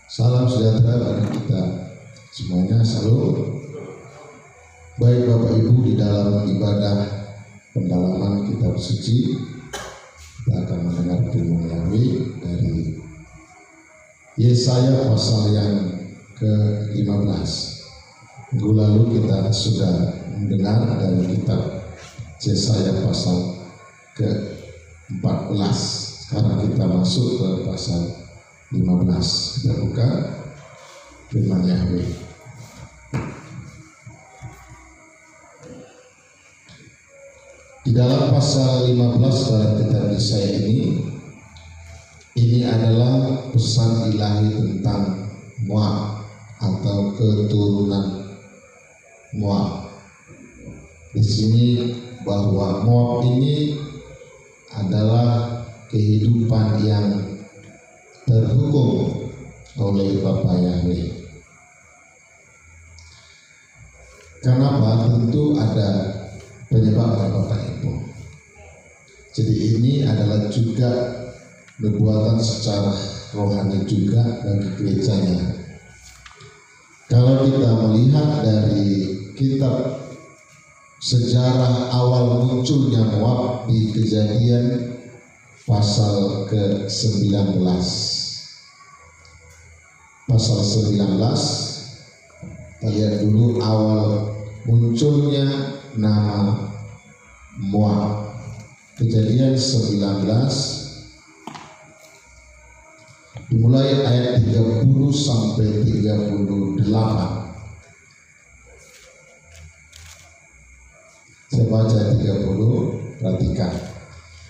Salam sejahtera bagi kita semuanya. Salam. Baik Bapak Ibu, di dalam ibadah pendalaman kitab suci kita akan mendengar firman Yahweh dari Yesaya pasal yang ke-15. Minggu lalu kita sudah mendengar dari kitab Yesaya pasal ke-14. Sekarang kita masuk ke pasal 15. Kita buka firman Yahweh. Di dalam pasal 15 dalam kitab Yesaya ini adalah pesan ilahi tentang Moab atau keturunan Moab. Di sini bahwa Moab ini adalah kehidupan yang terhukum oleh Bapa Yahweh. Kenapa? Tentu ada penyebabnya Bapak Ibu. Jadi ini adalah juga perbuatan secara rohani juga bagi gerejanya. Kalau kita melihat dari kitab sejarah awal munculnya Moab di Kejadian pasal ke-19. Pasal 19, kita lihat dulu awal munculnya nama Moab. Kejadian 19 dimulai ayat 30 sampai 38. Saya baca 30, perhatikan.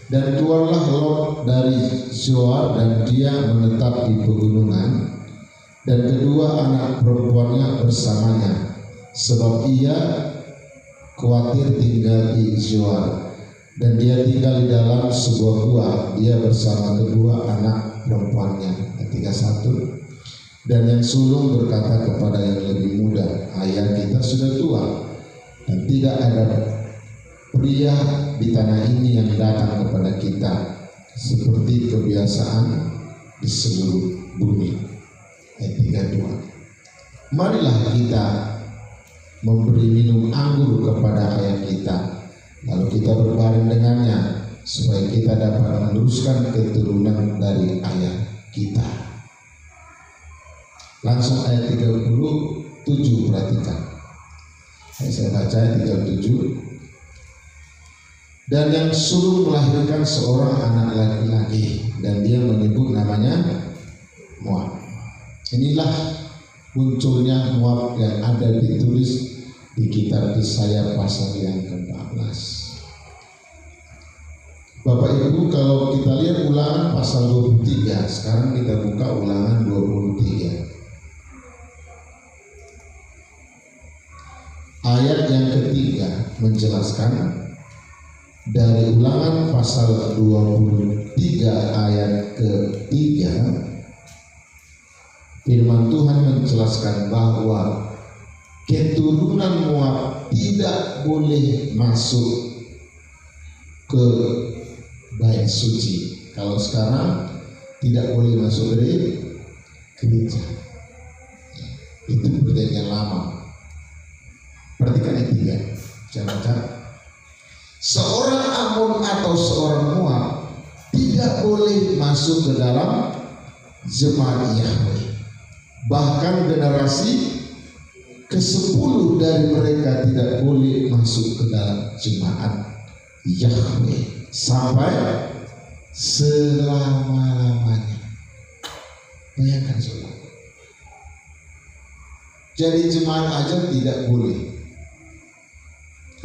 Dan keluarlah Lot dari Zoar, dan dia menetap di pegunungan, dan kedua anak perempuannya bersamanya, sebab ia khawatir tinggal di Zoar. Dan dia tinggal di dalam sebuah gua, dia bersama kedua anak perempuannya. 31. Dan yang sulung berkata kepada yang lebih muda, ayah kita sudah tua, dan tidak ada pria di tanah ini yang datang kepada kita seperti kebiasaan di seluruh bumi. Ayat 32. Marilah kita memberi minum anggur kepada ayah kita, lalu kita berbaring dengannya, supaya kita dapat meneruskan keturunan dari ayah kita. Langsung ayat 37, perhatikan. Saya baca ayat 37. Dan yang sulung melahirkan seorang anak laki-laki, dan dia menyebut namanya Moab. Inilah munculnya Moab yang ada ditulis di kitab Yesaya pasal yang ke-14. Bapak Ibu, kalau kita lihat Ulangan pasal 23, sekarang kita buka Ulangan 23. Ayat yang ketiga menjelaskan dari Ulangan pasal 23 ayat ketiga, firman Tuhan menjelaskan bahwa keturunan Moab tidak boleh masuk ke bait suci. Kalau sekarang tidak boleh masuk dari gereja. Itu perjanjian lama. Perhatikan ayat 3. Saya baca. Seorang Amun atau seorang Moab tidak boleh masuk ke dalam jemaat Yahweh. Bahkan generasi ke-10 dari mereka tidak boleh masuk ke dalam jemaat Yahweh sampai selama-lamanya. Bayangkan saudara. Jadi jemaat aja tidak boleh.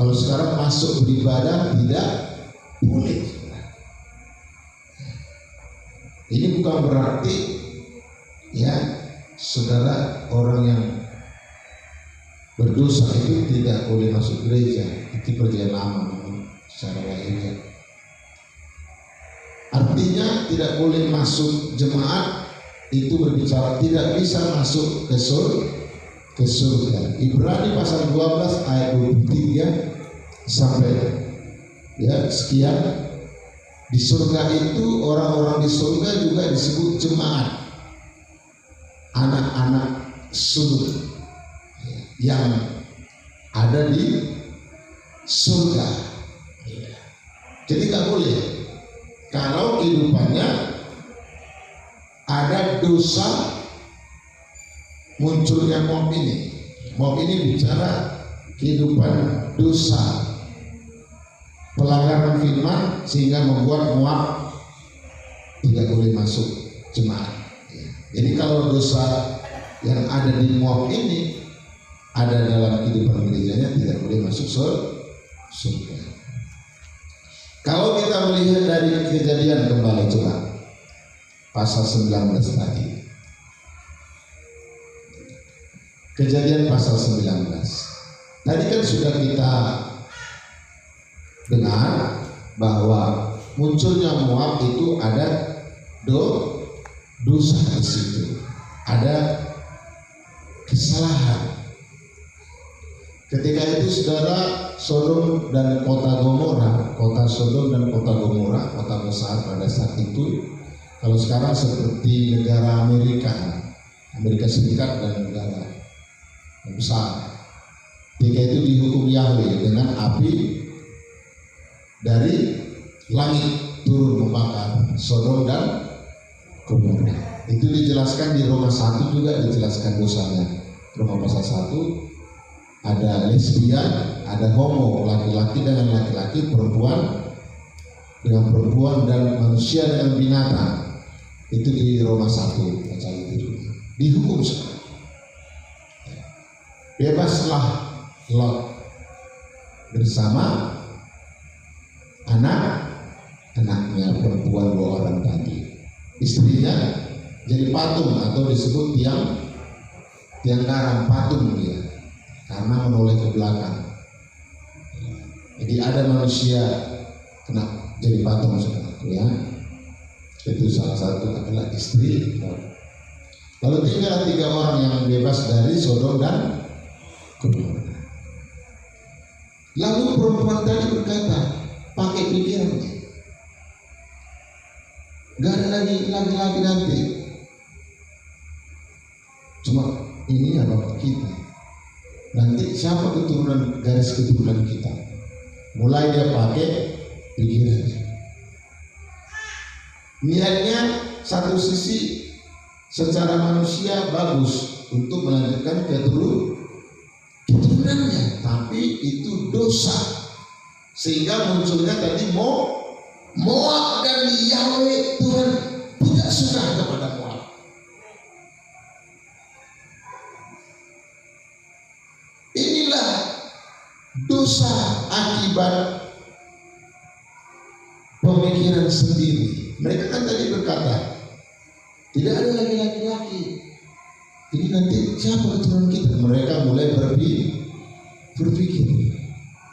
Kalau sekarang masuk beribadah tidak boleh. Ini bukan berarti ya saudara orang yang berdosa itu tidak boleh masuk gereja. Itu perjanjian lama secara lahiriah. Artinya tidak boleh masuk jemaat itu berbicara tidak bisa masuk ke surga. Ibrani pasal 12 ayat 23 sampai ya sekian. Di surga itu orang-orang di surga juga disebut jemaat. anak-anak sulung yang ada di surga. Jadi nggak boleh kalau kehidupannya ada dosa, munculnya mob ini. Mob ini bicara kehidupan dosa, pelanggaran firman sehingga membuat Moab tidak boleh masuk jemaat. Jadi kalau dosa yang ada di Moab ini ada dalam kehidupan gerejanya, tidak boleh masuk surga. Kalau kita melihat dari Kejadian kembali, coba pasal 19 tadi. Kejadian pasal 19. Tadi kan sudah kita dengar bahwa munculnya Moab itu ada dosa di situ, ada kesalahan. Ketika itu saudara, Sodom dan kota Gomora, kota Sodom dan kota Gomora, kota besar pada saat itu, kalau sekarang seperti negara Amerika Serikat dan negara besar. Ketika itu dihukum Yahweh dengan api dari langit turun membakar Sodom dan Gomora. Itu dijelaskan di Roma 1 juga dijelaskan dosanya. Roma pasal 1 ada lesbian, ada homo, laki-laki dengan laki-laki, perempuan dengan perempuan, dan manusia dengan binatang. Itu di Roma 1 pasal itu juga. Dihukum sekarang. Bebaslah Lot bersama anak-anaknya perempuan 2 orang tadi. Istrinya jadi patung atau disebut tiang garam, patung dia, karena menoleh ke belakang. Jadi ada manusia kena jadi patung seperti ya. Itu salah satu adalah istri. Lalu tinggal 3 orang yang bebas dari Sodom dan Gomora. Lalu perempuan tadi berkata, pakai pikirannya, gak ada lagi nanti. Cuma ini ya Bapak kita. Nanti siapa garis keturunan kita? Mulai dia pakai pikirannya. Niatnya satu sisi secara manusia bagus untuk melanjutkan keturunannya, tapi itu dosa sehingga munculnya tadi Moab, dan Yahweh Tuhan tidak suka kepada Moab. Inilah dosa akibat pemikiran sendiri. Mereka kan tadi berkata tidak ada lagi laki-laki. Jadi nanti siapa keturunan kita? Mereka mulai berpikir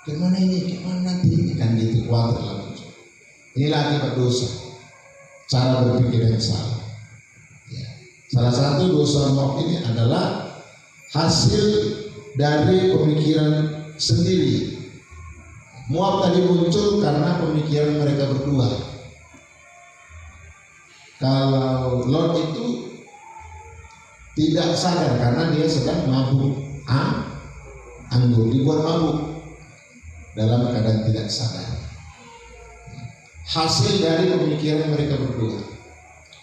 gimana ini, gimana nanti ini, kan gitu, khawatir lah. Inilah akibat dosa, cara berpikir yang salah. Ya. Salah satu dosa Moab ini adalah hasil dari pemikiran sendiri. Moab tadi muncul karena pemikiran mereka berdua. Kalau Lot itu tidak sadar karena dia sedang mabuk anggur, dibuat mabuk dalam keadaan tidak sadar. Hasil dari pemikiran mereka berdua,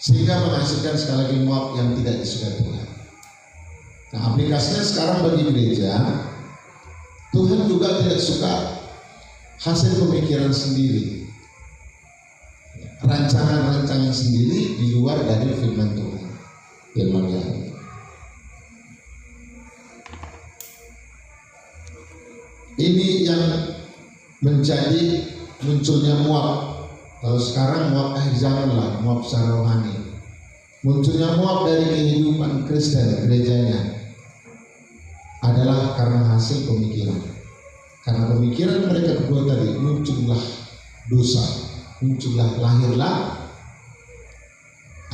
sehingga menghasilkan sekali lagi Moab yang tidak disukai Tuhan. Nah, aplikasinya sekarang bagi gereja, Tuhan juga tidak suka hasil pemikiran sendiri, rancangan-rancangan sendiri di luar dari firman Tuhan, firman Yahweh. Ini yang menjadi munculnya Moab. Kalau sekarang Moab akhir zaman lah, Moab secara rohani. Munculnya Moab dari kehidupan Kristen gerejanya adalah karena hasil pemikiran. Karena pemikiran mereka berdua tadi, muncullah dosa, muncullah, lahirlah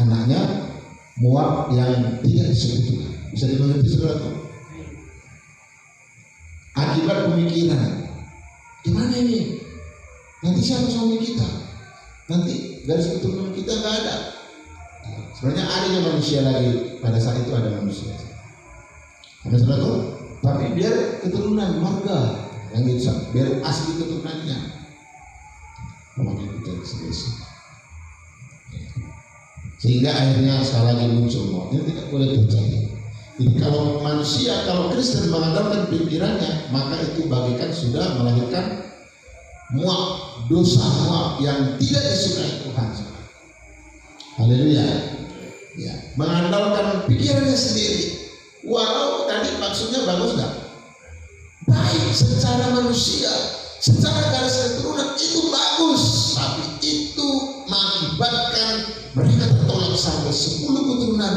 anaknya Moab yang tidak disebut Tuhan. Bisa dimengerti saudara? Akibat pemikiran, gimana ini? Nanti siapa suami kita? Nanti garis keturunan kita nggak ada. Sebenarnya adanya manusia lagi pada saat itu ada manusia. Ada sesuatu, tapi biar keturunan marga yang gitu, biar asli keturunannya. Memakai kita serius. Sehingga akhirnya sekali lagi muncul mautnya tidak boleh terjadi. Jadi kalau manusia, kalau Kristen mengandalkan pikirannya, maka itu bagikan sudah melahirkan muak, dosa muak yang tidak disukai Tuhan. Haleluya. Ya, mengandalkan pikirannya sendiri. Walau tadi maksudnya bagus enggak? Baik secara manusia, secara garis keturunan itu bagus, tapi itu mengakibatkan mereka tertolak sampai 10 keturunan,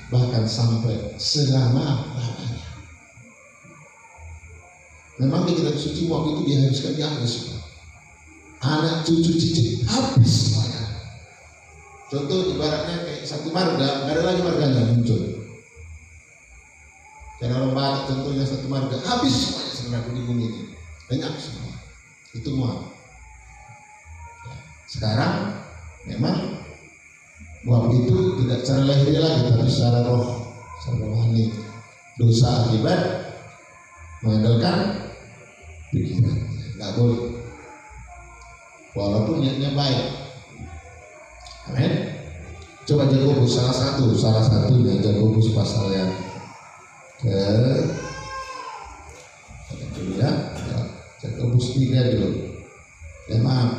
bahkan sampai selama-lamanya. Memang di kitab suci waktu itu dihabiskan habis. Anak cucu cicit habis semuanya. Contoh ibaratnya kayak satu marga, nggak ada lagi marganya muncul. Jangan lomba contohnya satu marga, habis semuanya sebenarnya di bumi ini. Banyak semua. Itu muak. Sekarang memang muak itu tidak secara lahiriah lagi, tapi secara roh, secara rohani. Dosa akibat mengandalkan pikiran, nggak boleh. Walaupun niatnya baik. Amin. Coba Yakobus salah satunya Yakobus pasal yang dulu ya, Yakobus 3 dulu. Ya maaf.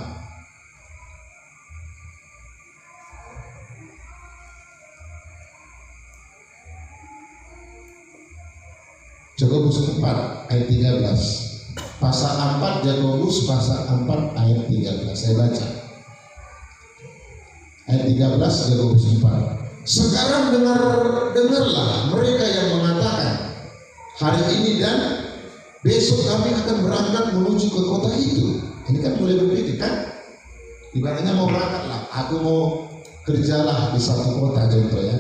Yakobus 4 ayat 13. Pasal 4 Yakobus pasal 4 ayat 13. Saya baca. Ayat 13 Yakobus 4. Sekarang dengarlah mereka yang mengatakan, hari ini dan besok kami akan berangkat menuju ke kota itu. Ini kan boleh berpikir kan? Ibaratnya mau berangkat lah. Aku mau kerjalah di satu kota contohnya.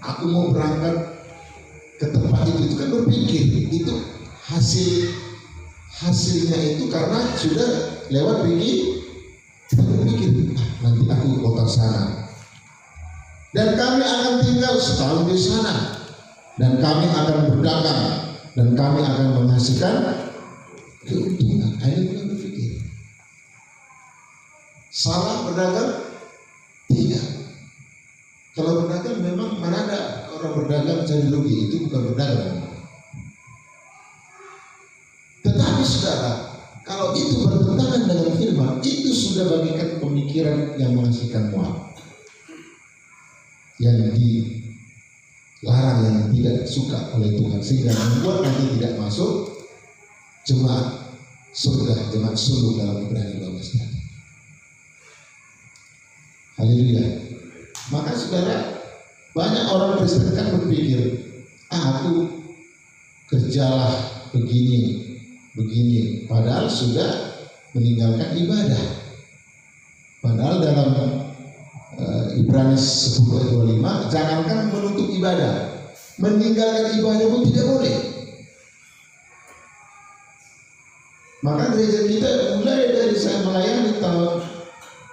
Aku mau berangkat ke tempat itu kan berpikir. Itu hasilnya itu karena sudah lewat pikir, kita berpikir nanti aku ke kota sana dan kami akan tinggal setahun di sana dan kami akan berdagang dan kami akan menghasilkan keuntungan. Akhirnya kita berpikir salah berdagang? Tidak. Kalau berdagang memang mana ada orang berdagang cari rugi, itu bukan berdagang. Tetapi saudara, kalau itu bertentangan dengan firman, itu sudah bagikan pemikiran yang menghasilkan muak, yang dilarang, yang tidak suka oleh Tuhan, sehingga membuat nanti tidak masuk jemaat surga, jemaat suluk dalam Ibrani 12 tadi. Haleluya. Maka saudara, banyak orang Kristen kan berpikir, aku kerjalah begini, padahal sudah meninggalkan ibadah. Padahal dalam Ibrani 10 ayat 25, jangankan menutup ibadah, meninggalkan ibadah pun tidak boleh. Maka gereja kita mulai dari saya melayani tahun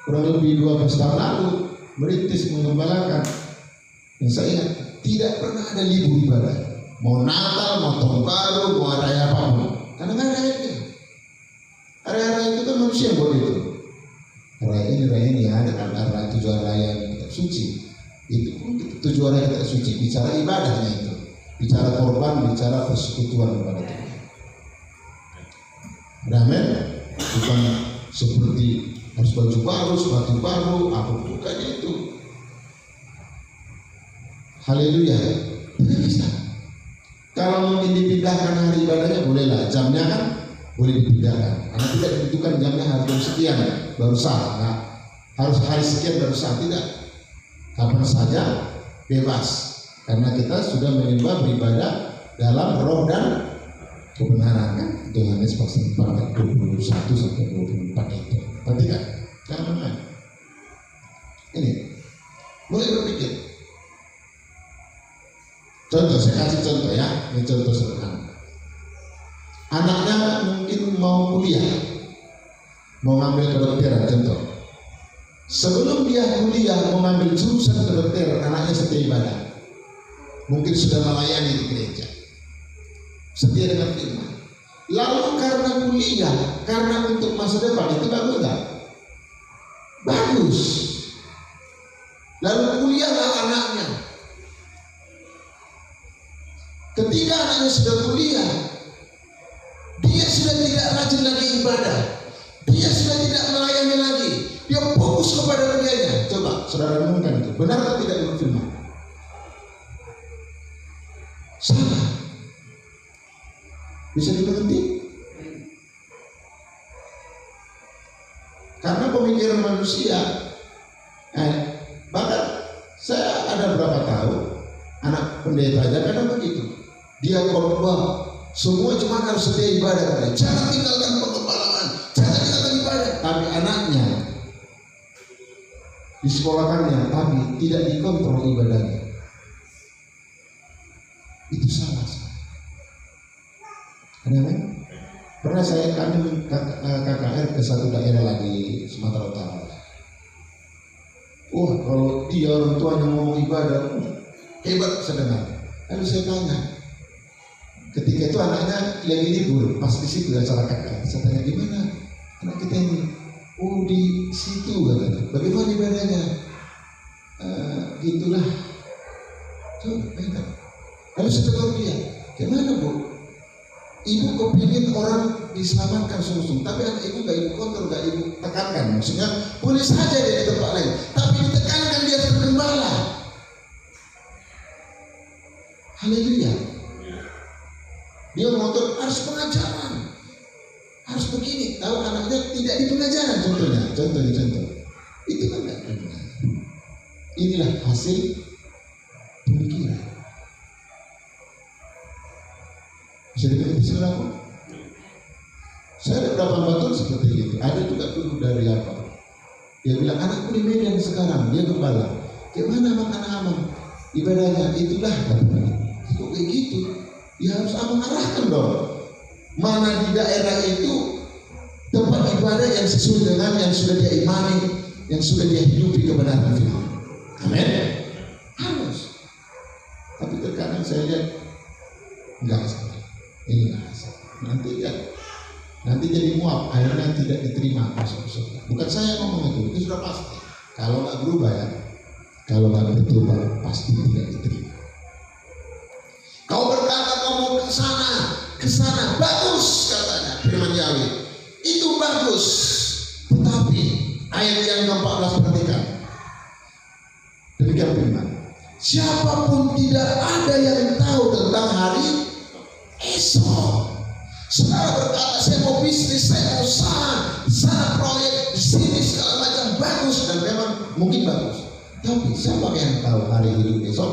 kurang lebih 12 tahun lalu, merintis mengembalakan, dan saya ingat tidak pernah ada libur ibadah, mau Natal, mau Tahun Baru, mau hari apapun. Karena nggak ada itu. Hari-hari itu kan manusia yang buat itu. Raya ini ada kan, ada tujuan raya kitab suci. Itu pun tujuan raya kitab suci, bicara ibadahnya itu, bicara korban, bicara persekutuan kepada Tuhan. Amin. Bukan seperti harus baju baru, sepatu baru, apa bukannya itu. Haleluya. Tidak bisa. Kalau mungkin dipindahkan hari ibadahnya bolehlah, jamnya kan boleh dipindahkan. Karena tidak ditentukan jamnya harus jam sekian baru sah. Nah, harus hari sekian baru sah, tidak. Kapan saja bebas. Karena kita sudah menyembah beribadah dalam roh dan kebenaran kan. Yohanes pasal 4 ayat 21 sampai 24 itu. Perhatikan, jangan main. Ini mulai berpikir. Contoh, saya kasih contoh ya, ini contoh sederhana. Anaknya mungkin mau kuliah, mau ngambil kedokteran, contoh. Sebelum dia kuliah mengambil jurusan kedokteran, anaknya setia ibadah. Mungkin sudah melayani di gereja, setia dengan firman. Lalu karena kuliah, karena untuk masa depan, itu bagus enggak? Bagus. Lalu kuliahlah anaknya. Ketika anaknya sudah kuliah, dia sudah tidak rajin lagi ibadah, dia sudah tidak melayani lagi, dia fokus kepada dunianya. Coba saudara renungkan itu, benar atau tidak menurut firman? Salah. Bisa dimengerti? Karena pemikiran manusia, bahkan saya ada berapa tahun anak pendeta aja kadang begitu. Dia khotbah, semua cuma harus setia ibadah katanya. Jangan tinggalkan pengembalaan, jangan tinggalkan ibadah. Tapi anaknya disekolahkannya, tapi tidak dikontrol ibadahnya. Itu salah. Amin. Pernah kami KKR ke satu daerah lagi Sumatera Utara. Kalau dia orang tuanya ngomong ibadah, hebat saya dengar. Lalu saya tanya, ketika itu anaknya lagi libur, pas di situ acara KKR. Saya tanya, gimana anak kita ini? Di situ katanya. Bagaimana ibadahnya? Gitulah. Coba, lalu saya tegur dia, gimana Bu? Ibu kepingin orang diselamatkan sungguh-sungguh, tapi anak ibu gak ibu kontrol, gak ibu tekankan. Maksudnya boleh saja dia di tempat lain, tapi ditekankan dia tergembala. Haleluya. Dia ngotot harus pengajaran, harus begini. Tahu anaknya tidak di pengajaran, contoh. Itu kan gak benar. Inilah hasil pemikiran. Bisa dimengerti saudaraku? Saya ada berapa betul seperti itu. Ada juga dulu dari apa? Dia bilang anakku di Medan sekarang, dia gembala. Gimana anak-anak ibadahnya? Itulah katanya. Kok kayak gitu? Ya harus abang arahkan dong. Mana di daerah itu tempat ibadah yang sesuai dengan yang sudah dia imani, yang sudah dia hidupi kebenaran firman. Amin. Harus. Tapi terkadang saya lihat enggak. Inilah nanti jadi muak, akhirnya tidak diterima masuk surga. Bukan saya ngomong itu sudah pasti. Kalau nggak berubah ya, kalau nggak berubah pasti tidak diterima. Kau berkata kau mau ke sana, bagus katanya firman Yahweh, itu bagus. Tetapi ayat yang ke-14 perhatikan, demikian firman, siapapun tidak ada yang tahu tentang hari esok. Saudara berkata, saya mau bisnis, saya mau usaha, sana proyek, di sini segala macam bagus, dan memang mungkin bagus. Tapi siapa yang tahu hari hidup esok?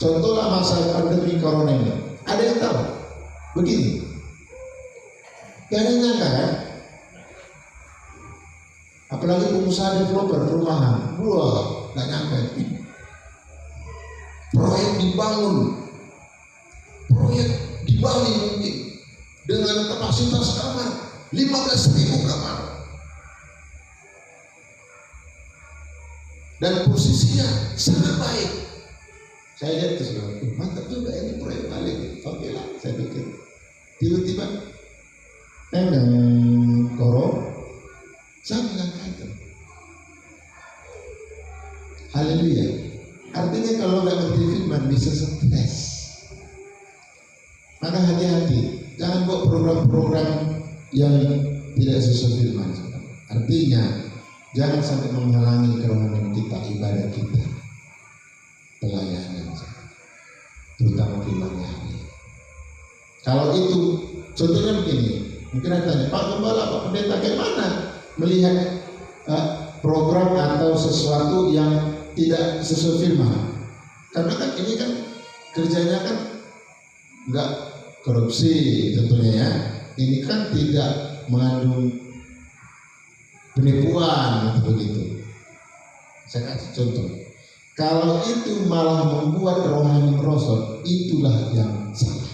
Contohlah masa pandemi corona ini, ada yang tahu? Begini, gak ada yang nyangka kan? Apalagi pengusaha developer perumahan, gak nyangka. Proyek dibangun, proyek di Bali mungkin dengan kapasitas kamar 15.000 kamar dan posisinya sangat baik. Saya lihat terus, mantap juga ini proyek Bali. Oke lah, saya pikir. Tiba-tiba korona, saya menyangka. Haleluya. Artinya kalau nggak ngerti firman bisa stres. Maka hati-hati, jangan buat program-program yang tidak sesuai firman. Artinya jangan sampai menghalangi kerohanian kita, ibadah kita, pelayanan, terutama firman Yahweh. Kalau itu, contohnya begini, mungkin ada tanya, Pak Gembala, Pak Pendeta, bagaimana melihat program atau sesuatu yang tidak sesuai firman? Karena kan ini kan kerjanya kan enggak korupsi tentunya ya. Ini kan tidak mengandung penipuan atau begitu. Saya kasih contoh. Kalau itu malah membuat rohani merosot, itulah yang salah.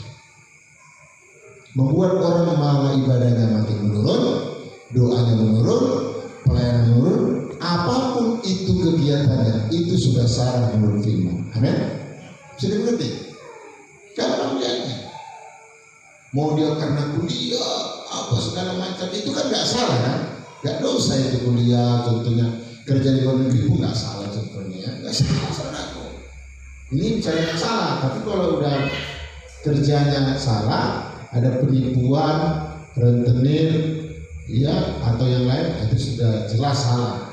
Membuat orang malah ibadahnya makin menurun, doanya menurun, pelayanan menurun, apapun itu kegiatannya, itu sudah salah menurut firman. Amin. Bisa dimengerti? Gampang lihatnya. Mau dia karena kuliah apa segala macam, itu kan nggak salah kan? Nggak dosa itu kuliah, contohnya kerja di luar negeri pun nggak salah contohnya, nggak salah aku. Ini bicara salah, tapi kalau udah kerjanya salah, ada penipuan, rentenir, ya atau yang lain, itu sudah jelas salah.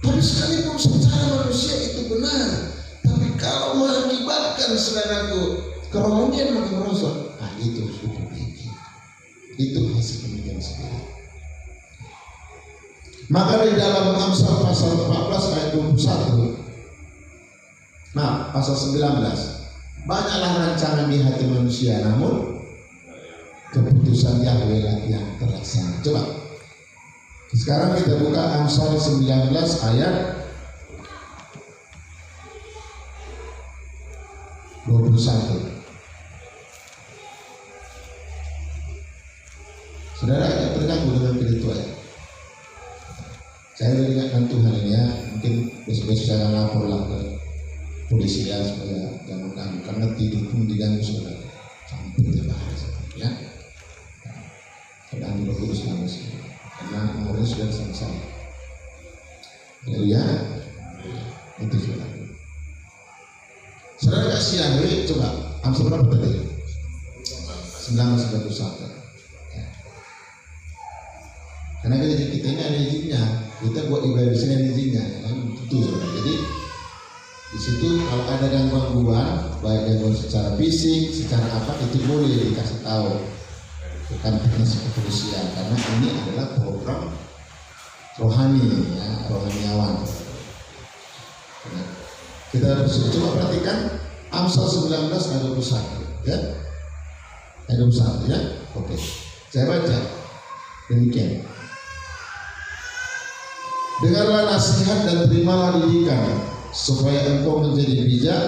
Tapi sekalipun secara manusia itu benar, tapi kalau mengakibatkan saudaraku kerohanian makin merosot, nah itu harus dipikir. Itu hasil pemikiran sendiri. Maka di dalam Amsal pasal 14 ayat 21, nah pasal 19, banyaklah rancangan di hati manusia, namun keputusan Yahweh lah yang terlaksana. Coba sekarang kita buka Amsal 19 ayat 21. Saudara yang terganggu dengan firman ya. Saya ingatkan Tuhan ini ya, mungkin besok-besok saya lapor lah ke polisi ya supaya jangan ganggu, karena tidur pun diganggu saudara. Sampai terbahas ya. Sedang berurus langsung, karena umurnya sudah selesai. Haleluya. Itu saudara. Saudara kasih Yahweh, coba Amsal berapa tadi? 1991. Karena kita ini ada izinnya, kita buat ibadah sini ada izinnya, kan itu. Jadi di situ kalau ada gangguan, baik gangguan secara fisik, secara apa, itu boleh dikasih tahu ke kantor kepolisian, karena ini adalah program rohani, ya, rohaniawan. Nah, kita coba perhatikan Amsal 19 ayat 21, ya, ayat 21 ya. Oke, saya baca demikian. Dengarlah nasihat dan terimalah didikan, supaya engkau menjadi bijak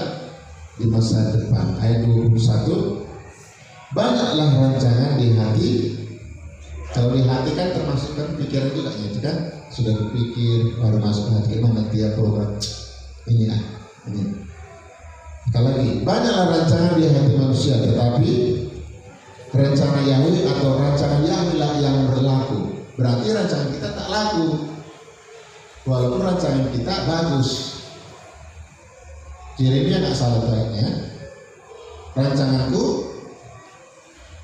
di masa depan. Ayat 21, banyaklah rancangan di hati. Kalau di hati kan termasuk kan pikiran juga ya, kan sudah berpikir baru masuk hati, mana dia program ini ini. Sekali lagi, banyaklah rancangan di hati manusia, tetapi rencana Yahweh atau rancangan Yahweh lah yang berlaku. Berarti rancangan kita tak laku. Walaupun rancangan kita bagus. Yeremia nggak salah kayaknya. Rancanganku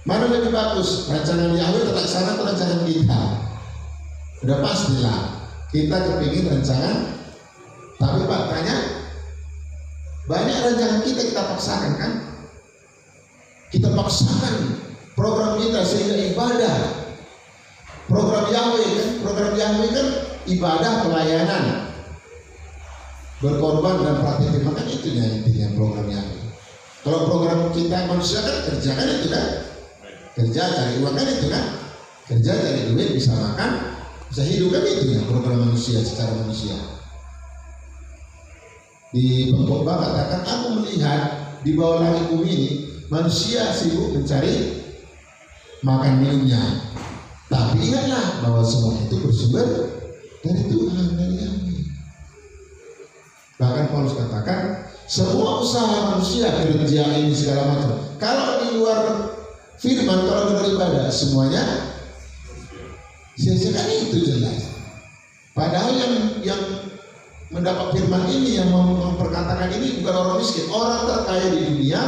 mana lebih bagus? Rancangan Yahweh terlaksana atau rancangan kita? Udah pastilah kita kepingin rancangan. Tapi faktanya banyak rancangan kita paksakan kan? Kita paksakan program kita sehingga ibadah. Program Yahweh kan ibadah, pelayanan, berkorban dan praktik firman, kan itu intinya program Yahweh. Kalau program kita manusia kan kerja kan itu kan, kerja cari uang kan itu kan, kerja cari duit bisa makan, bisa hidup kan itu ya program manusia secara manusia. Di pengkhotbah katakan, aku melihat di bawah langit bumi ini manusia sibuk mencari makan minumnya, tapi ingatlah bahwa semua itu bersumber dari Tuhan, dari Yahweh. Bahkan Paulus katakan, semua usaha manusia, kerja ini segala macam, kalau di luar firman, kalau di luar ibadah, semuanya sia-sia, kan itu jelas. Padahal yang mendapat firman ini, yang memperkatakan ini bukan orang miskin, orang terkaya di dunia,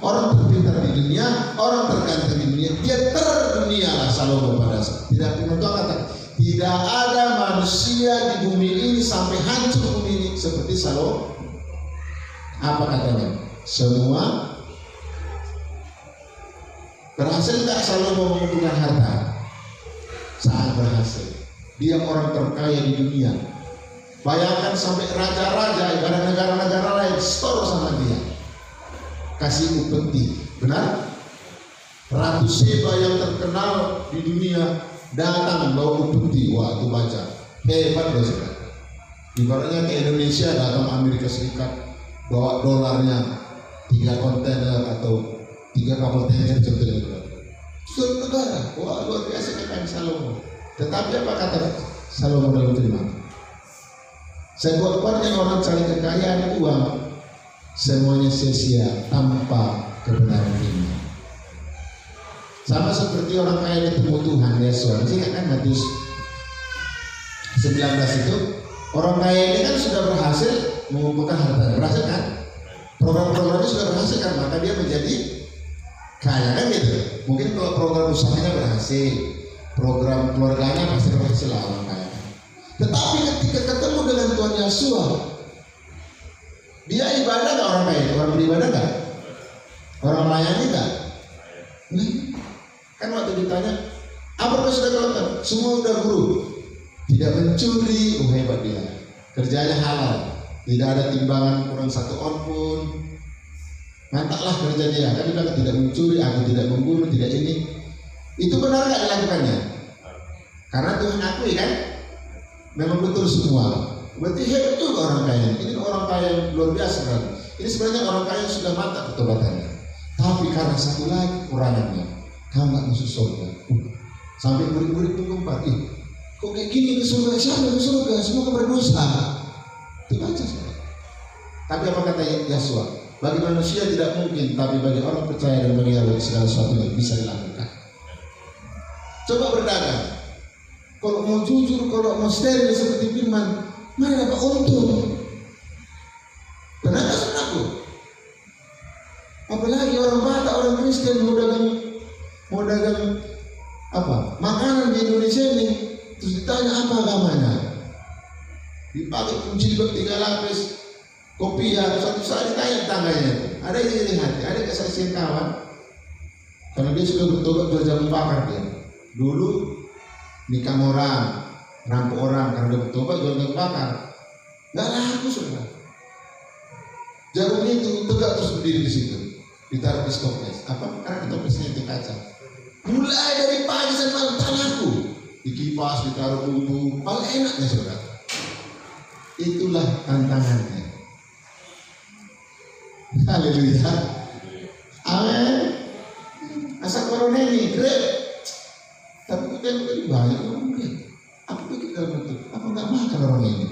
orang terpintar di dunia, orang terganteng di dunia. Dia terdunia lah Salomo pada saat. Tidak, firman Tuhan kata, tidak ada manusia di bumi ini sampai hancur bumi ini seperti Salomo. Apa katanya? Semua berhasil tidak Salomo mengumpulkan harta? Sangat berhasil. Dia orang terkaya di dunia. Bayangkan sampai raja-raja, ibarat negara-negara lain store sama dia, kasih upeti. Benar? Ratu Seba yang terkenal di dunia datang bawa upeti. Wah, itu baca hebat loh sekali. Ibaratnya ke Indonesia datang Amerika Serikat bawa dolarnya 3 kontainer atau 3 kapal tanker contohnya. Suatu negara, wah luar biasa kan Salomo. Tetapi apa kata Salomo dalam firman? Sebuah-buahnya orang cari kekayaan uang, semuanya sia-sia tanpa kebenaran ini. Sama seperti orang kaya ketemu Tuhan Yesus. Ingat kan Matius 19 itu, orang kaya ini kan sudah berhasil mengumpulkan harta, berhasil kan? Program-programnya sudah berhasil kan, maka dia menjadi kaya kan gitu. Mungkin kalau program usahanya berhasil, program keluarganya pasti berhasil lah orang kaya. Tetapi ketika ketemu dengan Tuhan Yesus, dia ibadah nggak orang kaya? Orang beribadah nggak? Orang melayani nggak? Kan waktu ditanya, apa yang sudah dilakukan? Semua udah guru, tidak mencuri, hebat dia. Kerjanya halal, tidak ada timbangan kurang 1 on pun. Mantaplah kerja dia. Kan dia bilang tidak mencuri, aku tidak membunuh, tidak ini. Itu benar nggak dilakukannya? Karena Tuhan akui kan, memang betul semua. Berarti hebat juga orang kaya. Ini orang kaya yang luar biasa kan. Ini sebenarnya orang kaya yang sudah mantap pertobatannya. Tapi karena satu lagi kurangannya, kamu nggak masuk surga. Sampai murid-murid mengumpat, kok kayak gini ke surga? Siapa ke surga? Semua berdosa. Itu aja saja. Tapi apa kata Yesus? Bagi manusia tidak mungkin, tapi bagi orang percaya dan bagi Allah segala sesuatu yang bisa dilakukan. Coba berdagang. Kalau mau jujur, kalau mau steril seperti firman, mana dapat untung? Benar nggak saudaraku? Apalagi orang Batak, orang Kristen mau dagang apa? Makanan di Indonesia ini, terus ditanya apa agamanya? Dipakai kunci 3 lapis, kopi ya, satu saat ditanya tangganya. Ada yang jadi hati, ada kesaksian kawan. Karena dia sudah bertobat jual jamu bakar dia. Dulu nikah orang, rampok orang, karena dia bertobat jual jamu bakar. Nggak laku sudah. Jarum itu tegak terus berdiri di situ, ditaruh di stoples. Apa? Karena stoplesnya itu kaca. Mulai dari pagi sampai malam tak laku. Dikipas, ditaruh bumbu, paling enaknya saudara. Itulah tantangannya. Haleluya. Amin. Asal corona ini great. Tapi kita lebih banyak orang mungkin. Apa pikir dalam bentuk? Apa nggak makan orang ini?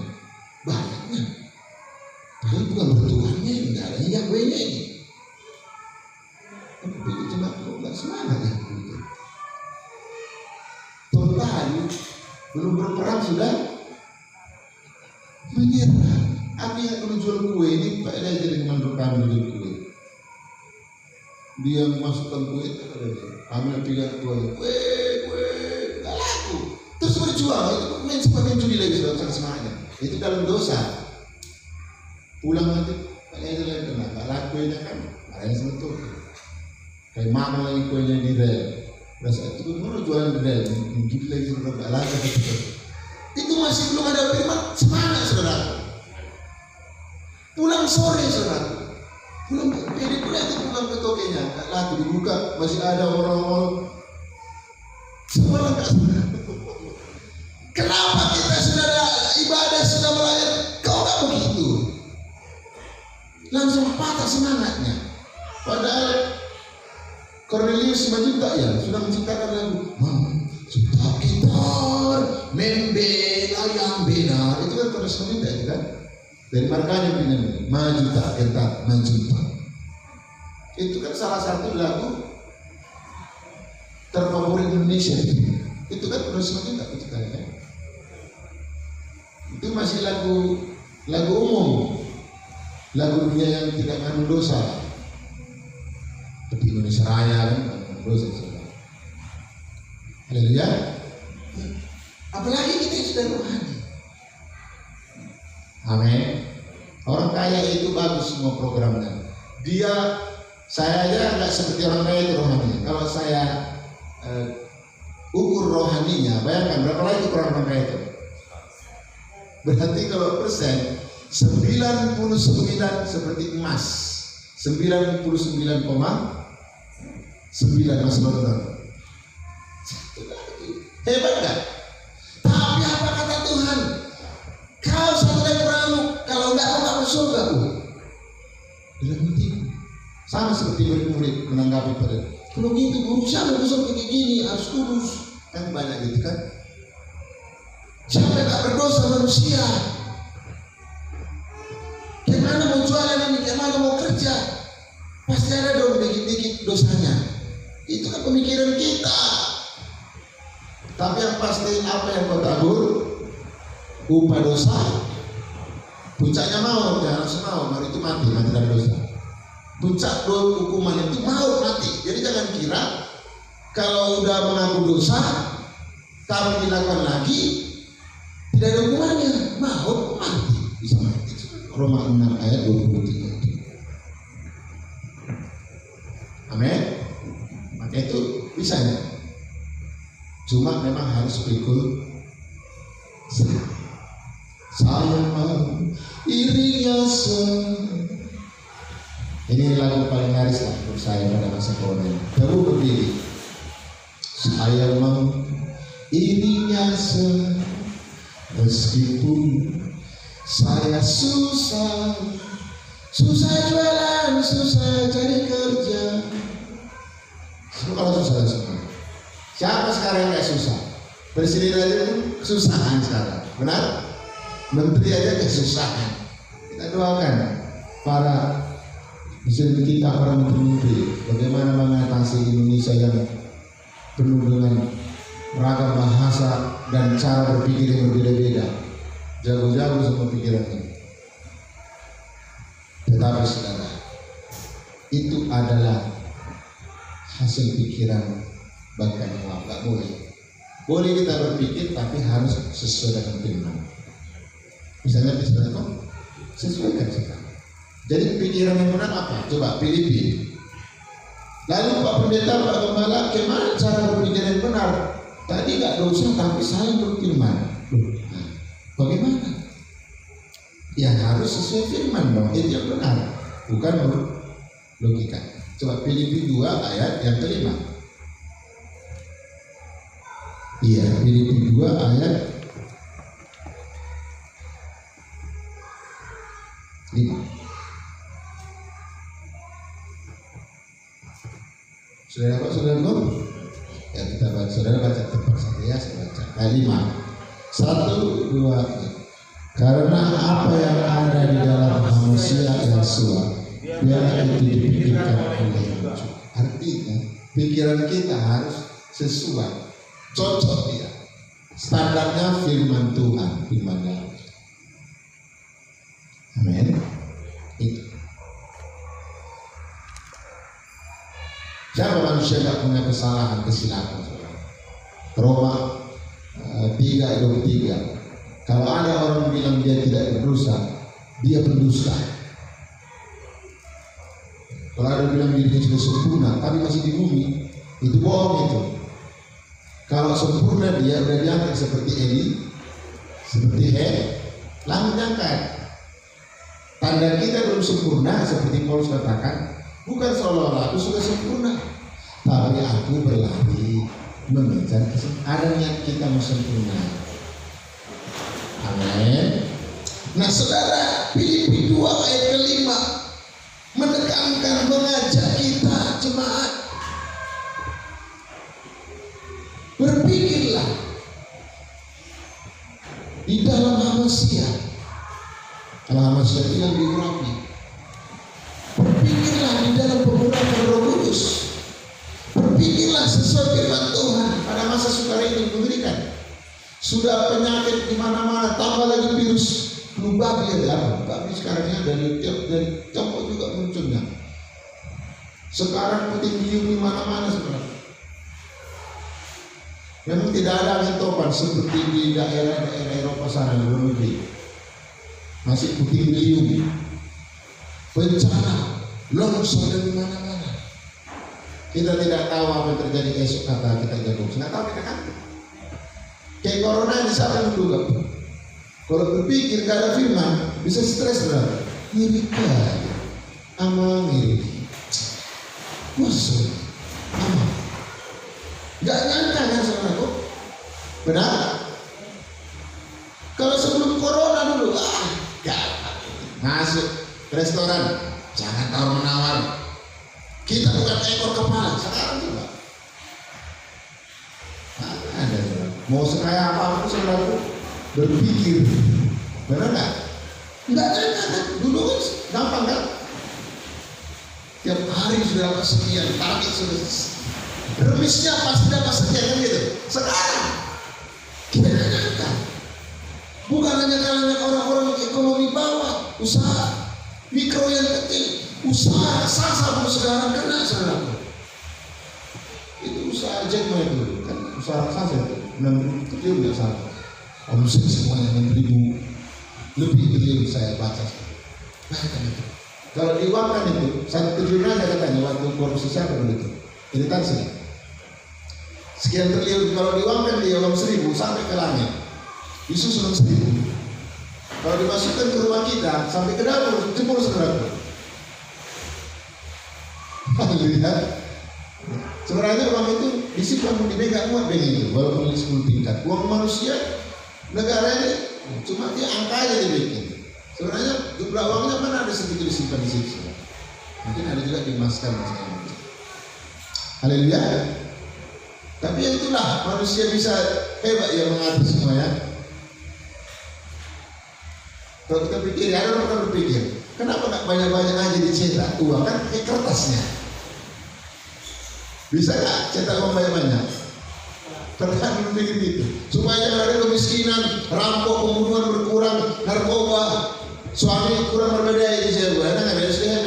Banyaknya. Padahal bukan bertuhannya ini, nggak ada yang gue ini. Tapi pikir cuma nggak semangat ya. Total belum berperang sudah menyerah. Apa yang perlu jual kue ini Pak Eda jadi menurut kami jual kue. Dia masukkan kue itu ada dia. Kami pegang kue, nggak laku. Terus berjual itu main seperti judi lagi sudah semangatnya. Itu dalam dosa. Pulang nanti Pak Eda lagi kena nggak laku kuenya kan, ada yang sebetul. Kayak makan lagi kuenya di rel. Rasa itu mana jualan di rel, judi lagi sudah nggak laku. Itu masih belum ada firman semangat saudara. Pulang sore saudara, pulang ke tokenya, nggak laku dibuka, masih ada orang-orang semua lengkap. Kenapa kita sudah ibadah sudah melayani, kau nggak begitu? Langsung patah semangatnya. Padahal Cornelius 5 juta ya sudah menciptakan lagu Mencipta gitar, membela yang benar. Itu kan terus meminta itu kan. Dari markanya begini, majuta, entar, majuta. Itu kan salah satu lagu terfavorit Indonesia. Itu kan terus meminta itu kan. Itu masih lagu umum, lagu dunia yang tidak mengandung dosa. Seperti Indonesia Raya kan mengandung dosa. Haleluya. Apalagi kita yang sudah rohani. Amin. Orang kaya itu bagus semua programnya. Saya aja nggak seperti orang kaya itu rohaninya. Kalau saya ukur rohaninya, bayangkan berapa lagi orang kaya itu. Berarti kalau persen 99 seperti emas, 99,9 Mas Bapak. Hebat kan? Tapi apa kata Tuhan? Kau satu lagi peramu, kalau enggak kau masuk surga. Dalam hatiku sama seperti murid-murid menanggapi pada kalau gitu guru siapa besok kayak gini harus kudus kan banyak gitu kan. Siapa yang gak berdosa? Manusia. Gimana mau jualan ini? Gimana mau kerja? Pasti ada dong dikit-dikit dosanya. Itu kan pemikiran kita. Tapi yang pasti apa yang kau tabur? Upah dosa. Puncaknya maut, ya harus maut. Maut itu mati dari dosa. Puncak hukuman itu maut, mati. Jadi jangan kira kalau udah mengaku dosa, kalau dilakukan lagi tidak ada hukumannya. Maut, mati, bisa mati. Roma 6 ayat 23. Amin. Maka itu bisa ya. Cuma memang harus pikul. Saya mau iringnya ini lagu paling laris lah untuk saya pada masa corona. Baru berdiri. Saya mau iringnya meskipun saya susah jualan, susah cari kerja. Kalau susah semua. Siapa sekarang yang gak susah? Presiden aja kesusahan sekarang, benar? Menteri aja kesusahan. Kita doakan para presiden kita, para menteri-menteri, bagaimana mengatasi Indonesia yang penuh dengan beragam bahasa dan cara berpikir yang berbeda-beda. Jauh-jauh sama pikirannya. Tetapi saudara, itu adalah hasil pikiran bahkan Allah. Gak boleh. Boleh kita berpikir, tapi harus sesuai dengan firman. Misalnya kok sesuaikan sekarang. Jadi pikiran yang benar apa? Coba pilih. Lalu Pak Pendeta, Pak Gembala, gimana cara berpikir yang benar? Tadi gak dosa, tapi saya berfirman. Nah, bagaimana? Ya harus sesuai firman dong. Itu yang benar, bukan logika. Coba Filipi 2 ayat yang kelima. Iya, Filipi 2 ayat 5. Saudara-saudara, ya kita baca. Saudara baca terpaksa ya, saya baca. Ayat 5. 1, 2, 3. Karena apa yang ada di dalam manusia yang suam, biarlah itu dipikirkan oleh Tuhan. Artinya pikiran kita harus sesuai, cocok dia. Standarnya firman Tuhan, firman Tuhan. Amin. Itu. Siapa manusia yang punya kesalahan, kesilapan? Roma 3:23. Kalau ada orang bilang dia tidak berdosa, dia berdusta. Kalau ada bilang dirinya sudah sempurna, tapi masih di bumi, itu bohong itu. Kalau sempurna dia sudah diangkat seperti Eli, seperti langsung diangkat. Tanda kita belum sempurna, seperti Paulus katakan, bukan seolah-olah aku sudah sempurna, tapi aku berlari mengejar kesempurnaan. Ada niat kita mau sempurna. Amin. Nah saudara, Filipi 2 ayat kelima menekankan, mengajak kita jemaat, berpikirlah di dalam manusia. Kalau manusia itu yang diurapi, berpikirlah di dalam pengurapan Roh Kudus, berpikirlah sesuai firman Tuhan. Pada masa sekarang ini mengerikan. Sudah penyakit di mana-mana, tambah lagi virus flu babi ada. Babi sekarangnya dari Tiongkok juga munculnya. Sekarang puting beliung di mana-mana sebenarnya. Memang tidak ada angin topan seperti di daerah-daerah Eropa sana, di luar negeri. Masih puting beliung, bencana, longsor dari mana-mana. Kita tidak tahu apa yang terjadi esok, kata kita jagung. Nggak tahu kita kan? Kayak corona ini siapa yang menduga? Kalau berpikir gak ada firman, bisa stres lah. Ngiri aja, ama ngiri. Masuk, ama. Gak nyangka kan saudaraku? Benar? Kalau sebelum corona dulu, gak masuk restoran, jangan tawar menawar. Kita bukan ekor kepala. Sekarang coba. Ada. Mau sekaya apapun saudaraku, berpikir. Benar nggak? Nggak kan? Dulu kan gampang kan? Tiap hari sudah dapat sekian, target sudah remisnya pasti dapat sekian kan gitu. Sekarang kita nggak nyangka. Bukan hanya kalangan orang-orang ekonomi bawah, usaha mikro yang kecil, usaha raksasa pun sekarang kena saudara. Itu usaha Jack Ma itu kan, usaha raksasa itu 6 triliun nggak salah. Omset semuanya 6.000 lebih triliun saya baca. Bayangkan itu. Kalau diuangkan itu 1 triliun aja katanya waktu korupsi siapa dulu itu? Militansi. Sekian triliun kalau diuangkan dia uang 1.000 sampai ke langit. Disusun 1.000. Kalau dimasukkan ke rumah kita sampai ke dapur, jempol segera. Lihat. Sebenarnya uang itu disimpan di megang uang bank itu, walaupun 10 tingkat. Uang manusia negara ini cuma dia angka aja dibikin. Sebenarnya jumlah uangnya mana ada segitu disimpan di situ. Mungkin ada juga dimasukkan misalnya. Haleluya. Tapi yang itulah manusia bisa hebat yang mengatur semua ya. Kalau kita pikir, ada orang pernah berpikir, kenapa nggak banyak-banyak aja dicetak uang kan kayak kertasnya? Bisa nggak cetak uang banyak-banyak? Pernah berpikir gitu. Supaya jangan ada kemiskinan, rampok, pembunuhan berkurang, narkoba, suami kurang berbeda di saya. Ada nggak ada SDM?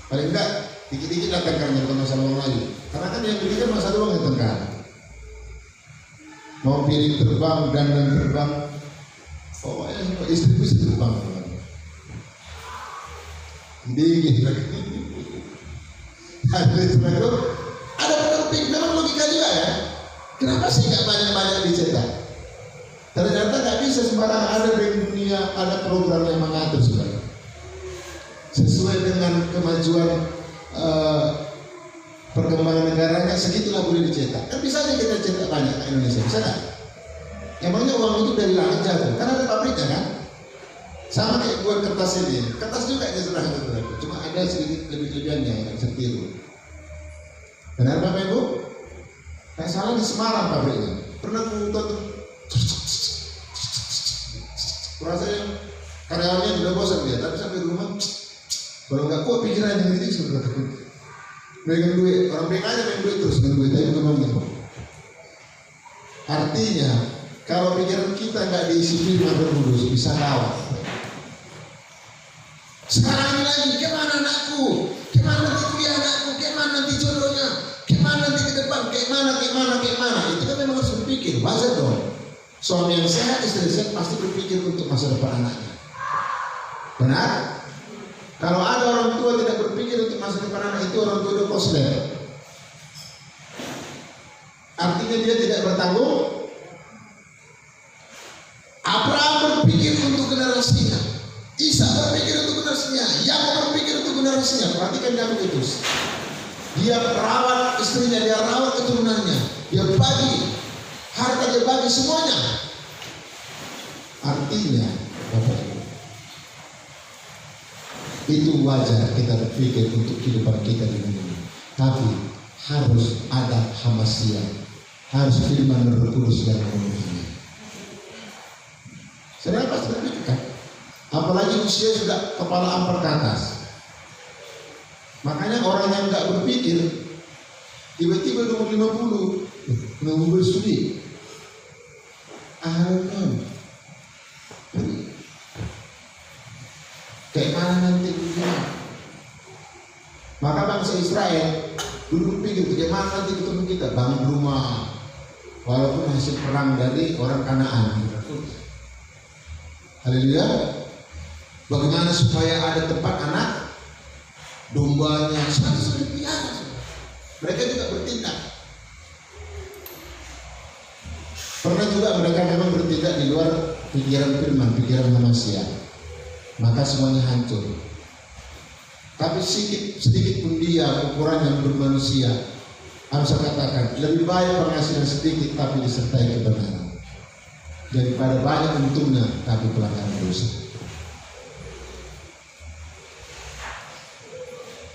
Paling enggak dikit-dikit akan karena masalah uang lagi. Karena kan yang beli kan masalah uang yang tengah. Mau pilih terbang, dandan terbang. Pokoknya semua istri bisa terbang. Dingin lagi. Ada penting, memang logika juga ya. Kenapa sih nggak banyak-banyak dicetak? Ternyata nggak bisa sembarang, ada di dunia, ada program yang mengatur sebenarnya. Sesuai dengan kemajuan perkembangan negaranya, segitulah boleh dicetak. Kan bisa aja kita cetak banyak ke Indonesia, bisa nggak? Emangnya uang itu dari langit jatuh? Kan ada pabriknya kan? Sama kayak buat kertas ini, kertas juga aja sederhana, cuma ada sedikit lebih-lebihannya yang bisa tiru. Benar Bapak Ibu? Kayak salah di Semarang pabriknya. Pernah nonton rasanya karyawannya sudah bosan dia, tapi sampai rumah kalau nggak kuat pikiran yang ini sudah megang duit, orang bank aja main duit terus dengan duit, tapi kemana? Artinya kalau pikiran kita nggak diisi firman berkudus bisa gawat. Sekarang ini lagi, kemana anakku? Kemana nanti kuliah anakku? Kemana nanti jodohnya? Kemana nanti ke depan? Kemana? Itu kan memang harus berpikir, wajar dong. Suami yang sehat, istri sehat pasti berpikir untuk masa depan anaknya. Benar? Kalau ada orang tua tidak berpikir untuk masa depan anak, itu orang tua koslet. Artinya dia tidak bertanggung. Abraham berpikir untuk generasinya, Ishak berpikir untuk generasinya, Yakub berpikir untuk generasinya. Perhatikan dia begitu. Dia merawat istrinya, dia rawat keturunannya, dia bagi harta, dia bagi semuanya. Artinya, Bapak Ibu, itu wajar kita berpikir untuk kehidupan kita di dunia. Tapi harus ada hamasiah, harus firman Roh Kudus yang memenuhinya. Saya pasti berpikir, apalagi usia sudah kepala ampar ke atas. Makanya orang yang nggak berpikir, tiba-tiba umur 50, nunggu berstudi. Kayak mana nanti dunia? Maka bangsa Israel dulu berpikir, bagaimana nanti ketemu kita bangun rumah, walaupun hasil perang dari orang Kanaan. Haleluya. Bagaimana supaya ada tempat anak dombanya, mereka juga bertindak. Pernah juga mereka memang bertindak di luar pikiran firman, pikiran manusia, maka semuanya hancur. Tapi sedikit pun dia ukuran yang bermanusia, harus saya katakan lebih baik penghasilan sedikit tapi disertai kebenaran daripada banyak untungnya tapi pelanggaran dosa.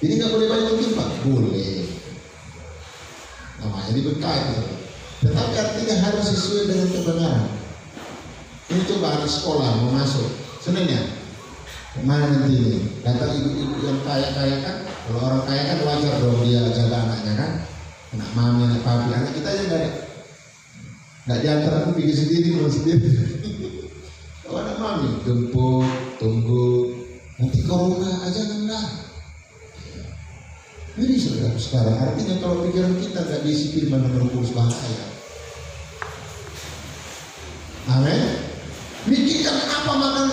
Ini nggak boleh banyak untung Pak? Boleh. Namanya diberkati. Tetapi artinya harus sesuai dengan kebenaran. Ini itu baru sekolah mau masuk Senin ya, mana nanti ini datang ibu-ibu yang kaya-kaya kan. Kalau orang kaya kan wajar dong dia jaga anaknya kan, anak mami, anak papi. Anak kita aja nggak diantar, aku pergi sendiri, pulang sendiri. Kalau anak mami jemput, tunggu, nanti corona aja enggak. Ini saudara sekarang artinya kalau pikiran kita nggak disiplin menurut bahaya. Amin. Mikirkan apa makan.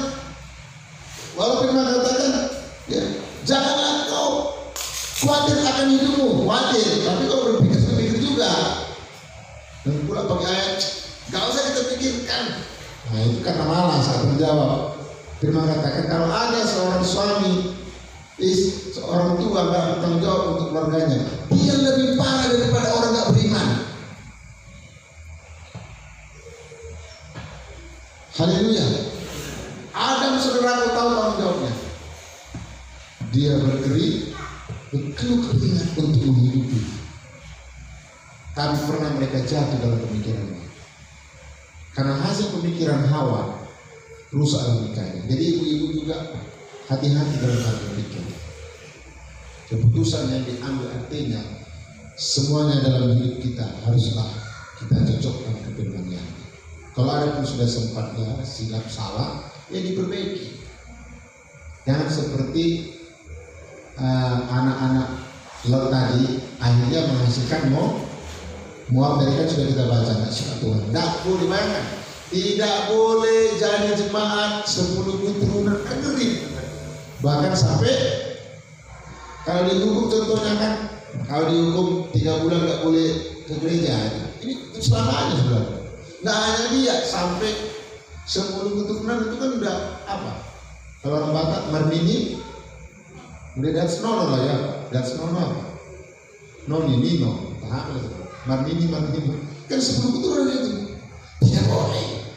Walaupun mengatakan, ya, janganlah kau khawatir akan hidupmu, khawatir. Tapi kau berpikir juga. Dan pula pakai ayat, gak usah kita pikirkan. Nah itu karena malas saat menjawab. Firman katakan kalau ada seorang suami, seorang tua gak bertanggung jawab untuk keluarganya, dia lebih parah daripada orang gak beriman. Haleluya. Adam saudara tahu tanggung jawabnya. Dia bergerak, berkeluh keringat untuk menghidupi. Tapi pernah mereka jatuh dalam pemikirannya. Karena hasil pemikiran Hawa rusaklah nikahnya. Jadi ibu-ibu juga hati-hati dalam hal berpikir. Keputusan yang diambil artinya semuanya dalam hidup kita haruslah kita cocokkan ke firman-Nya. Kalau ada pun sudah sempatnya silap salah, ya diperbaiki. Jangan seperti anak-anak Lot tadi akhirnya menghasilkan Moab dari kan sudah kita baca, nggak suka Tuhan. Tidak boleh bayangkan, tidak boleh jadi jemaat 10 keturunan negeri. Bahkan sampai kalau dihukum contohnya kan, kalau dihukum 3 bulan nggak boleh ke gereja. Ini selamanya saudara. Nggak hanya dia, sampai 10 keturunan itu kan udah apa? Kalau orang Batak Marmini, udah that's nono lah ya, that's nono. Noni Nino, paham lah. Marmini kan 10 keturunan itu tidak boleh.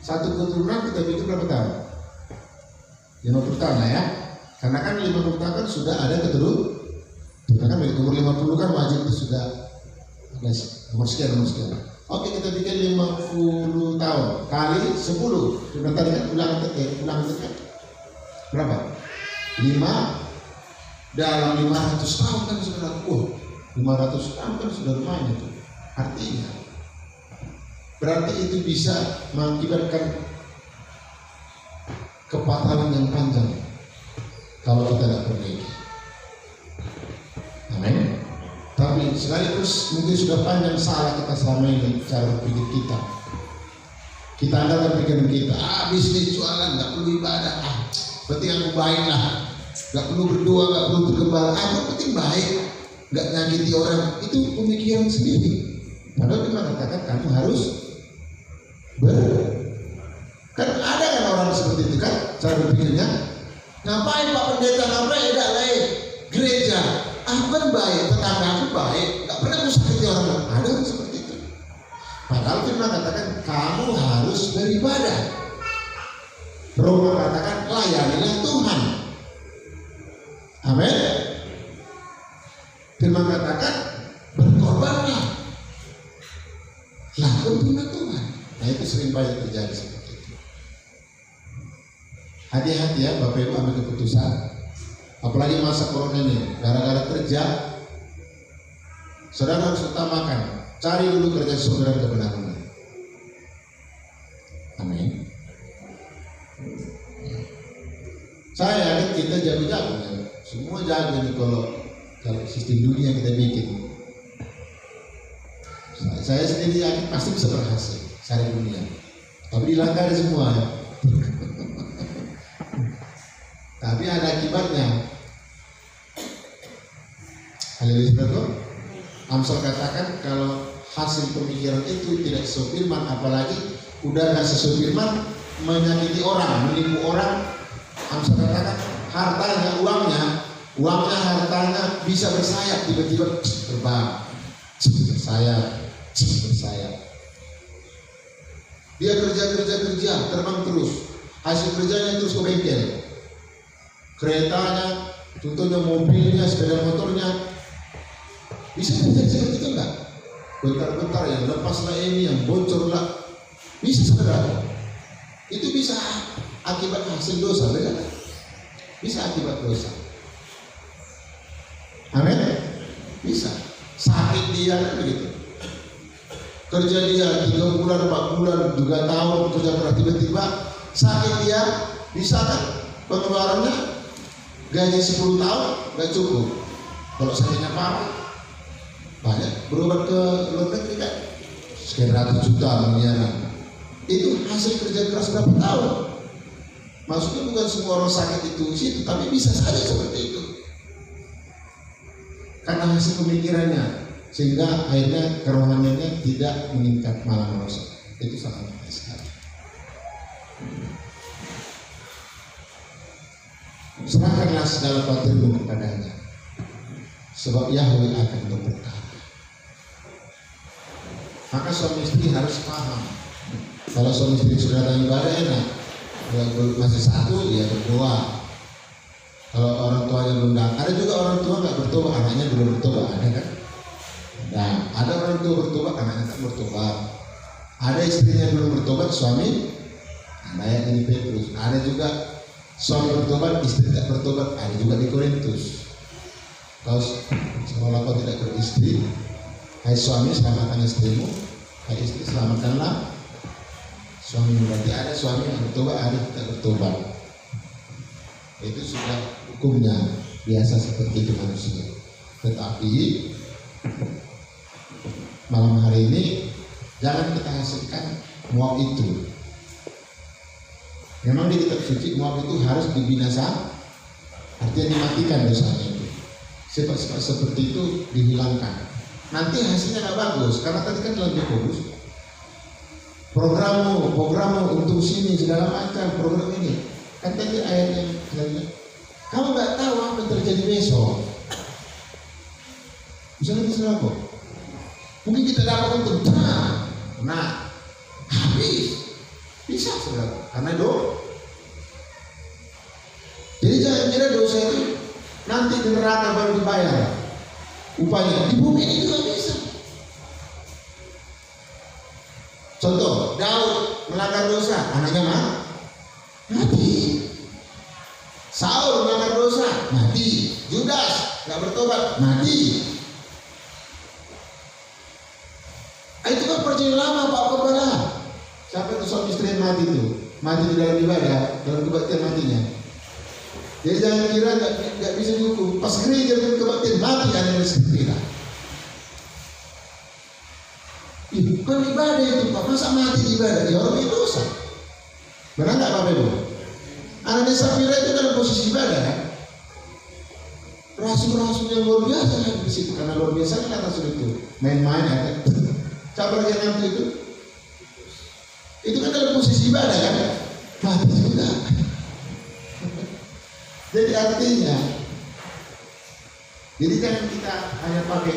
1 keturunan kita bikin berapa tahun? 50 tahun lah ya. Karena kan 50 tahun kan sudah ada keturunan. Karena kan umur 50 kan wajib sudah ada nomor sekian. Oke, kita bikin 50 tahun kali 10. Sebentar tadi kan ulang kan berapa? 5 dalam 500 tahun kan sudah 500 tahun kan sudah lumayan itu. Artinya berarti itu bisa mengakibatkan kepatalan yang panjang kalau kita tidak perbaiki. Amin. Tapi sekaligus mungkin sudah panjang salah kita selama ini cara berpikir kita. Kita andalkan pikiran kita, bisnis jualan nggak perlu ibadah, penting aku baik lah, nggak perlu berdoa, nggak perlu bergembala, aku penting baik, nggak nyakiti orang. Itu pemikiran sendiri. Padahal kita katakan kamu harus kan ada kan orang seperti itu kan cara berpikirnya. Ngapain Pak Pendeta, ngapain tidak lain gereja? Aku kan baik, tetangga aku baik, nggak pernah aku sakiti orang. Ada orang seperti itu. Padahal firman katakan kamu harus beribadah. Roma katakan layanilah Tuhan. Amin. Firman katakan berkorbanlah. Lakukan firman Tuhan. Nah itu sering banyak terjadi seperti itu. Hati-hati ya Bapak Ibu ambil keputusan. Apalagi masa corona ini, gara-gara kerja, saudara harus utamakan, cari dulu kerja saudara kebenaran. Amin. Saya yakin kita jago-jago ya. Semua jago nih kalau sistem dunia kita bikin. Saya sendiri yakin pasti bisa berhasil cari dunia. Tapi dilanggar semua ya. Tapi ada akibatnya. Haleluya betul. Amsal katakan kalau hasil pemikiran itu tidak sesuai firman, apalagi udah nggak sesuai firman, menyakiti orang, menipu orang. Amsal katakan hartanya, uangnya hartanya bisa bersayap, tiba-tiba terbang, bersayap. Dia kerja, terbang terus. Hasil kerjanya terus ke bengkel. Keretanya, contohnya mobilnya, sepeda motornya, bisa terjadi seperti itu enggak? Bentar-bentar yang lepaslah ini, yang bocor lah. Bisa saudara. Itu bisa akibat hasil dosa, benar? Bisa akibat dosa. Amin. Bisa. Sakit dia kan begitu. Kerja dia 3 bulan, 4 bulan, juga tahun kerja keras, tiba-tiba sakit dia, bisa kan pengeluarannya gaji 10 tahun nggak cukup. Kalau sakitnya parah, banyak berobat ke luar negeri kan, sekian ratus juta miliaran. Itu hasil kerja keras berapa tahun? Maksudnya bukan semua orang sakit itu situ, tapi bisa saja seperti itu. Karena hasil pemikirannya, sehingga akhirnya kerohaniannya tidak meningkat, malah merosot. Itu sangat penting sekali. Serahkanlah segala batirmu kepadanya, sebab Yahweh akan berperkara. Maka suami istri harus paham. Kalau suami istri sudah datang ibadah enak, kalau masih satu ya berdoa. Kalau orang tuanya belum datang, ada juga orang tua nggak bertobat, anaknya belum bertobat, ada kan? Nah, ada orang tua bertobat, anaknya tak bertobat. Ada istrinya belum bertobat, suami, ada yang di Petrus. Ada juga suami bertobat, istri tak bertobat, ada juga di Korintus. Kalau seolah kau tidak beristri, hai suami selamatkan istrimu, hai istri selamatkanlah suami. Berarti ada suami yang bertobat, ada yang tidak bertobat. Itu sudah hukumnya, biasa seperti itu manusia. Tetapi malam hari ini jangan kita hasilkan muak itu. Memang di kitab suci muak itu harus dibinasa, artinya dimatikan dosanya itu. Sifat-sifat seperti itu dihilangkan. Nanti hasilnya nggak bagus, karena tadi kan dalam Yakobus programmu untuk sini segala macam program ini. Kan tadi ayat yang bilang, kamu nggak tahu apa yang terjadi besok. Misalnya apa? Mungkin kita dapat untuk nah habis bisa saudara, karena dosa. Jadi jangan kira dosa itu nanti di neraka baru dibayar upahnya, di bumi ini juga bisa. Contoh, Daud melanggar dosa, anaknya mati. Saul melanggar dosa, mati. Judas nggak bertobat, mati. Itu kan perjanjian lama Pak Kepala. Siapa itu suami istri yang mati itu? Mati di dalam ibadah, dalam kebaktian matinya. Jadi jangan kira nggak bisa dihukum. Pas gereja dalam kebaktian mati ada yang disempira. Bukan ibadah itu Pak, masa mati di ibadah? Ya orang itu dosa. Benar nggak Bapak Ibu? Anaknya Safira itu dalam posisi ibadah kan? Rasul-rasul yang luar biasa kan di situ, karena luar biasa kan rasul itu main-main ya kan? Siapa yang nanti itu kan dalam posisi ibadah kan? Mati juga. Jadi artinya, jadi jangan kita hanya pakai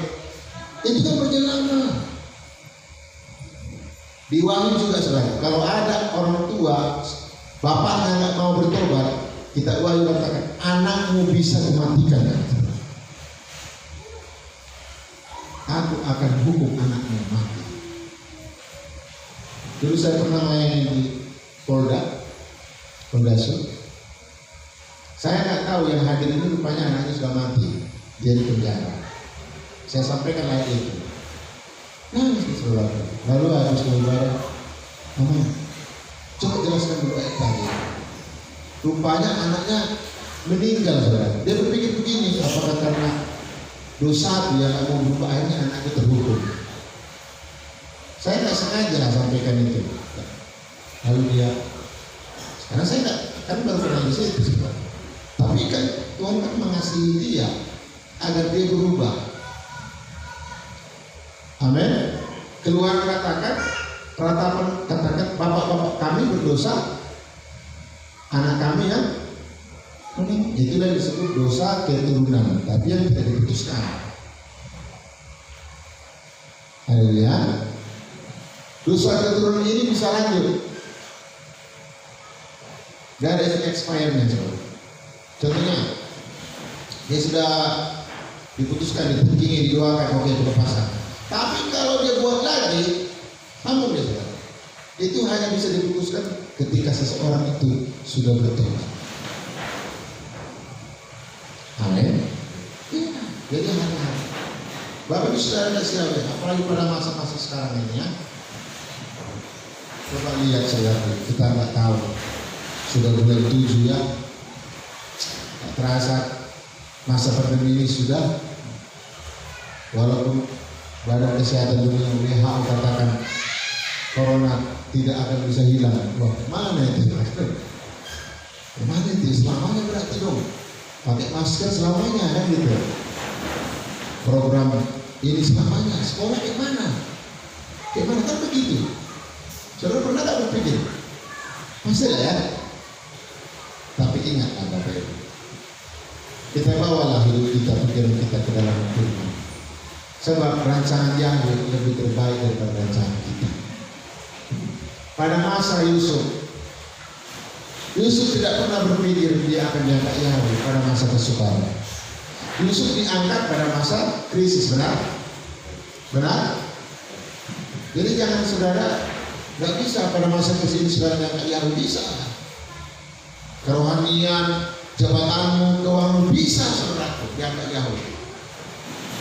itu kan perjalanan. Di Wahyu juga saudara, kalau ada orang tua bapaknya nggak mau bertobat, kita Wahyu katakan anakmu bisa mematikan. Aku akan hukum anakmu mati. Dulu saya pernah main di Polda Sud. Saya nggak tahu yang hadir ini rupanya anaknya sudah mati, dia di penjara. Saya sampaikan ayat itu. Nangis saudara. Lalu habis ibadah, Mama, coba jelaskan dulu ayat tadi. Rupanya anaknya meninggal saudara. Dia berpikir begini, apakah karena dosa dia nggak mau berubah, akhirnya anaknya terhukum. Saya nggak sengaja sampaikan itu. Lalu dia, karena saya nggak, kan baru kenal di situ. Tapi kan Tuhan kan mengasihi dia agar dia berubah. Amin. Keluar katakan, bapak-bapak kami berdosa, anak kami yang itulah disebut dosa keturunan, tapi yang tidak diputuskan. Haleluya. Dosa keturunan ini bisa lanjut. Gak ada expirednya. Contohnya, dia sudah diputuskan, ditinggi, didoakan, oke, berpasangan. Tapi kalau dia buat lagi, sambung dia saudara. Itu hanya bisa diputuskan ketika seseorang itu sudah bertobat. Amin. Ya, jadi hati-hati. Bapak Ibu Saudara sekalian, apalagi pada masa-masa sekarang ini ya. Coba lihat saudara, kita nggak tahu. Sudah bulan 7 ya. Tak terasa masa pandemi ini sudah. Walaupun Badan Kesehatan Dunia WHO katakan corona tidak akan bisa hilang. Wah, mana itu? Mana itu? Selamanya berarti dong. Pakai masker selamanya kan gitu. Program ini selamanya. Sekolah gimana? Gimana kan begitu? Saudara pernah tak berpikir? Masih lah ya. Tapi ingat Bapak Ibu, kita bawalah hidup kita, pikiran kita ke dalam firman. Sebab rancangan Yahweh lebih terbaik daripada rancangan kita. Pada masa Yusuf tidak pernah berpikir dia akan diangkat Yahweh pada masa kesukaran. Yusuf diangkat pada masa krisis, benar? Benar? Jadi jangan saudara, nggak bisa pada masa krisis ini saudara diangkat Yahweh, bisa. Kerohanian, jabatanmu, keuangan bisa saudaraku diangkat Yahweh.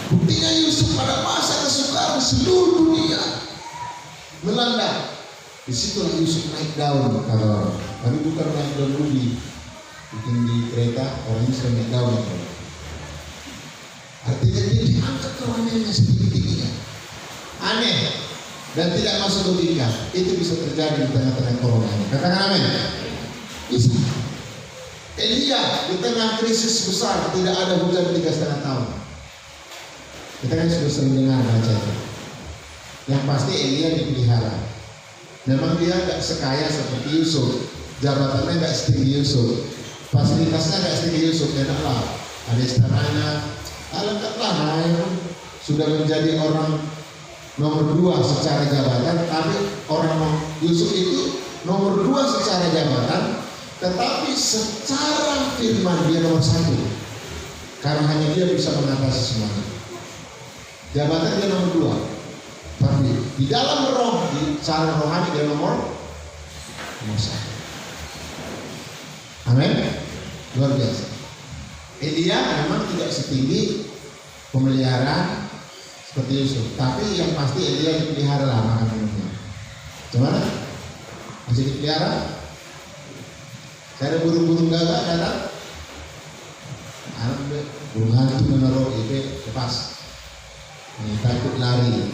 Buktinya Yusuf pada masa kesukaran seluruh dunia melanda. Disitulah Yusuf naik daun kata orang. Tapi bukan naik daun ubi. Bikin di kereta orang ini sudah naik daun. Artinya dia diangkat kerohaniannya setinggi-tingginya. Aneh dan tidak masuk logika. Itu bisa terjadi di tengah-tengah corona ini. Katakan amin. Bisa. Elia di tengah krisis besar, tidak ada hujan 3,5 tahun. Kita kan sudah sering dengar baca itu. Yang pasti Elia dipelihara. Memang dia nggak sekaya seperti Yusuf, jabatannya nggak setinggi Yusuf, fasilitasnya nggak setinggi Yusuf, enaklah ada istananya, lengkaplah. Sudah menjadi orang nomor 2 secara jabatan, tapi orang Yusuf itu nomor 2 secara jabatan, tetapi secara firman dia nomor 1, karena hanya dia bisa mengatasi semuanya. Jabatan dia nomor 2. Tapi di dalam roh, di cara rohani dia nomor 1. Amin. Luar biasa. Elia memang tidak setinggi pemeliharaan seperti Yusuf, tapi yang pasti Elia dipelihara lah makan minumnya. Gimana? Masih dipelihara? Saya ada burung-burung gagak datang, burung hantu menaruh itu lepas. Takut lari.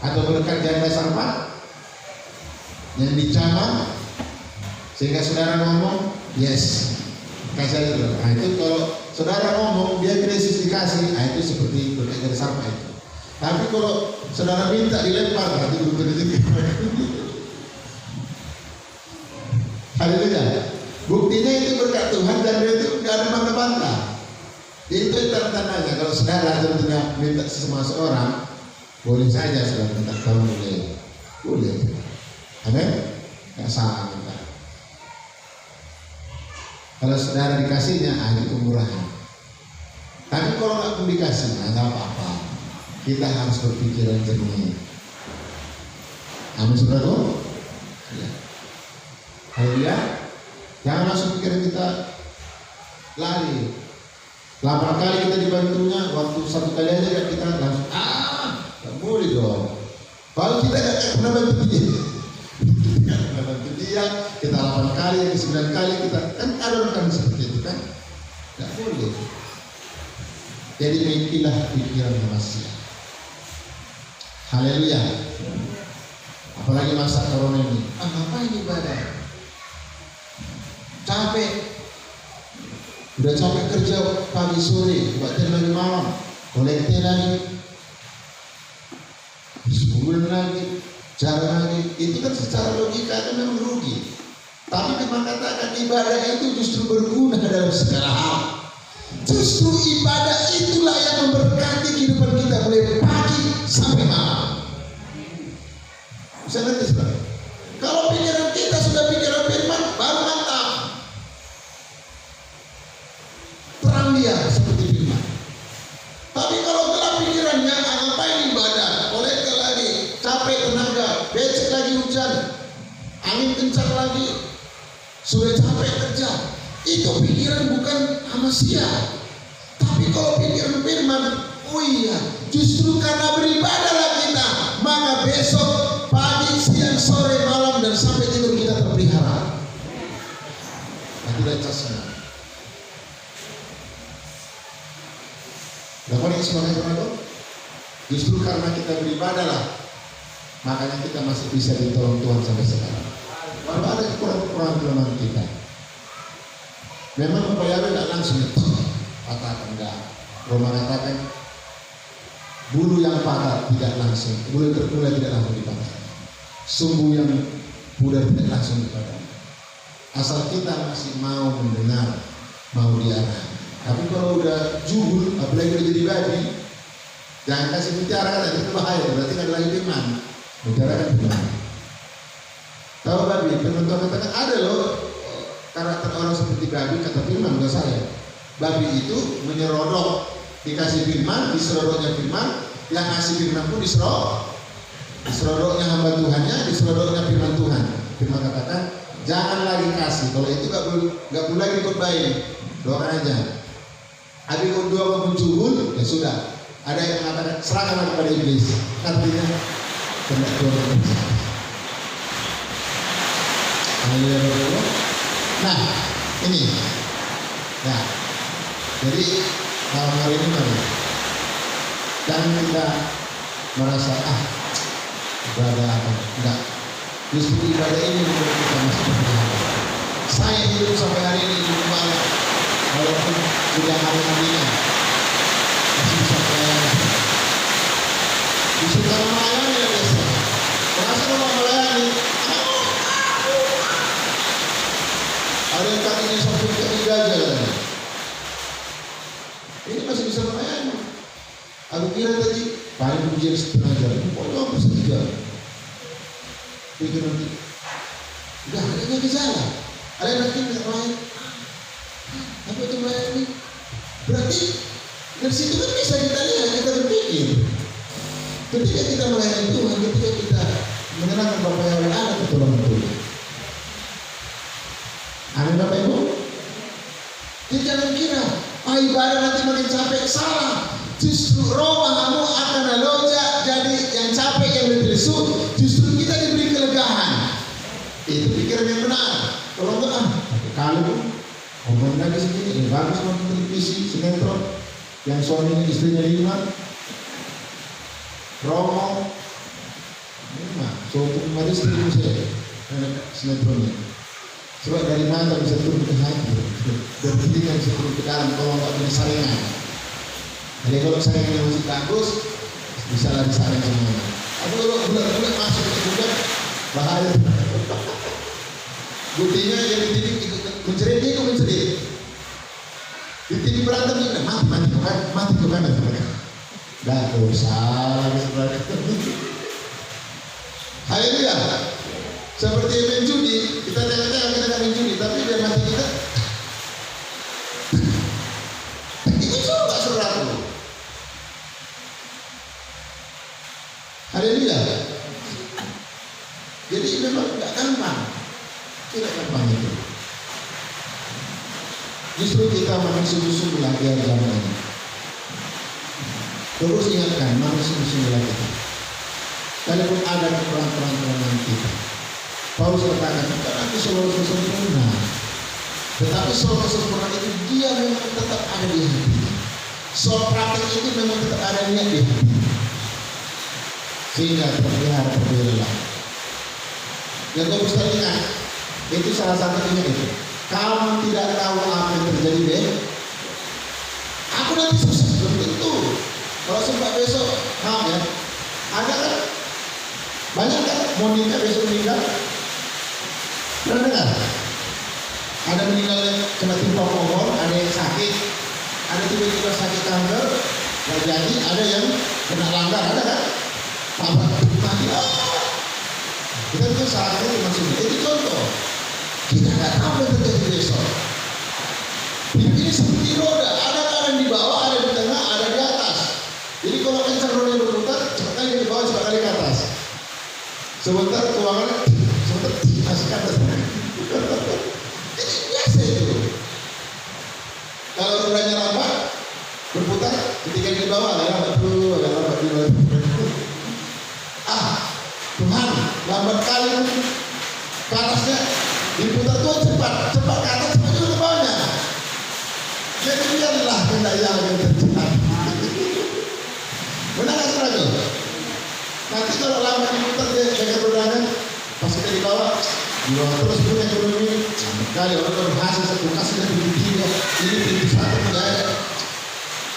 Atau berkat janda sampah yang dicabang sehingga saudara ngomong yes kasih itu. Nah itu kalau saudara ngomong dia krisis dikasih, nah itu seperti berkat janda sampah itu. Tapi kalau saudara minta dilempar, berarti belum rezeki. Haleluya. Buktinya itu berkat Tuhan dan dia itu nggak ada bantah-bantah. Itu tanda-tandanya kalau saudara tentunya minta sama seorang, boleh saja saudara minta, kalau boleh. Amin. Nggak salah minta. Kalau saudara dikasihnya, itu kemurahan. Tapi kalau nggak pun dikasih, nggak apa-apa. Kita harus berpikiran jernih. Amin saudara. Ya. Haleluya. Jangan langsung pikiran kita lari. 8 kali kita dibantunya, waktu 1 kali aja kita langsung nggak boleh dong. Kalau kita nggak pernah bantu dia, kita 8 kali, yang 9 kali kita kan ada orang seperti itu kan, nggak boleh. Jadi milikilah pikiran manusia. Haleluya. Apalagi masa corona ini, ngapain ibadah? Capek. Udah capek kerja pagi sore, buat lagi malam, kolekte lagi, sebulan lagi, cara lagi. Itu kan secara logika kan memang rugi. Tapi memang katakan ibadah itu justru berguna dalam segala hal. Justru ibadah itulah yang memberkati kehidupan kita mulai pagi sampai malam. Bisa ngerti sebenarnya? Kalau pikiran kita sudah pikiran firman, baru mantap. Terang dia seperti firman. Tapi kalau gelap pikirannya, ngapain ibadah? Kolekte lagi, capek tenaga, becek lagi. itu pikiran bukan manusia. Tapi kalau pikiran firman, oh iya, justru karena beribadahlah kita, maka besok pagi, siang, sore, malam dan sampai tidur kita terpelihara. Nah, tidak casnya. Dapat ini sebagai teman-teman. Justru karena kita beribadahlah, makanya kita masih bisa ditolong Tuhan sampai sekarang. Walau ada kekurangan kelemahan kita. Memang Bapak Yahweh tidak langsung patahkan, enggak. Roma katakan bulu yang patah tidak langsung, bulu terkulai tidak langsung dipatahkan. Sumbu yang pudar tidak langsung dipatahkan. Asal kita masih mau mendengar, mau diarah. Tapi kalau udah jubul, apalagi udah jadi babi, jangan kasih bicara, kan itu bahaya. Berarti nggak ada lagi firman. Bicara kan firman. Tahu babi? Penonton katakan ada loh karakter orang seperti babi, kata firman, bukan saya. Babi itu menyerodok, dikasih firman, diserodoknya firman, yang ngasih firman pun diserodoknya hamba Tuhannya, diserodoknya firman Tuhan. Firman katakan, jangan lagi kasih. Kalau itu nggak boleh lagi dikhotbahin, doakan aja. Habis doa maupun jubul, ya sudah. Ada yang mengatakan serahkan kepada iblis. Artinya kena doa. Nah, ini. Nah, jadi malam hari ini mari jangan kita merasa ibadah apa enggak. Justru ibadah ini menurut kita masih berharga. Saya hidup sampai hari ini di rumah, walaupun sudah hari-harinya masih bisa melayani. Justru karena melayani ya biasa. Merasa kalau melayani, ada yang kakinya sampai kaki gajah. Ini masih bisa melayani. Aku kira tadi paling pujian setengah jam, pokoknya apa sejam. Pikir nanti, udah ada gejala. Ada yang nanti tidak lain. Apa itu melayani? Berarti dari situ kan bisa kita lihat, kita berpikir. Ketika kita melayani Tuhan, ketika kita menyenangkan Bapak Yahweh, ada pertolongan Tuhan. Amin Bapak Ibu. Jadi jangan kira ibadah nanti makin capek, salah. Justru rohamu akan aloja, jadi yang capek, yang berlesu, justru kita diberi kelegaan. Itu pikiran yang benar. Kalau enggak, kalau ngomong lagi segini, ini bagus nonton televisi, sinetron, yang suaminya istrinya 5, romo, ini mah, suatu mari istri saya, sinetronnya. Sebab dari mata bisa turun ke hati, dan telinga bisa turun ke dalam, kalau nggak punya saringan. Jadi kalau saringannya masih bagus, bisa lah disaring semuanya. Tapi kalau bulan-bulan masuk ke bulan, bahaya. Buktinya yang dididik mencerit, dia ikut mencerit. Dididik berantem, dia mati ke kanan. Dah dosa lagi sebenarnya. Haleluya. Seperti main judi, kita tengok-tengok kita main judi, tapi dia mati kita. Itu suruh tak suruh aku. Haleluya. Jadi memang tidak gampang, tidak gampang itu. Justru kita makin sungguh-sungguh belajar zaman ini. Terus ingatkan, makin sungguh-sungguh lagi. Kalaupun ada kekurangan kita, Paulus berkata, bukan nanti seluruh sempurna, tetapi soal kesempurnaan itu dia memang tetap ada di hati. Soal praktek itu memang tetap ada niat di hati, sehingga terpelihara. Yang kau mesti ingat, itu salah satunya itu. Kamu tidak tahu apa yang terjadi deh. Aku nanti susah belum tentu. Kalau sempat besok, maaf ya, ada kan banyak kan mau nikah besok meninggal. Pernah dengar? Ada meninggal yang kena timpa pohon, ada yang sakit, ada tiba-tiba sakit kanker, nggak jadi, ada yang kena langgar, ada kan? Mati. Kita itu saatnya dimaksudnya. Itu contoh. Kita nggak tahu yang terjadi besok. Hidup ini seperti roda, ada kadang di bawah, ada di tengah, ada di atas. Jadi kalau kencang roda yang berputar, cepat kali di bawah, cepat kali ke atas. Sebentar keuangannya, sebentar masih ke atas. Jadi biasa itu. Kalau rodanya lambat berputar, ketika di bawah agak lambat dulu, agak lambat dulu. Tuhan, lambat kali ke atasnya diputar tuh cepat ke atas, cepat juga ke bawahnya. Jadi biarlah kehendak yang terjadi. Benar nggak saudara? Nanti kalau lama diputar dia jaga rodanya, pas kita di bawah terus punya ekonomi. Kali orang berhasil satu kasih dan tiga, ini tinggi satu enggak.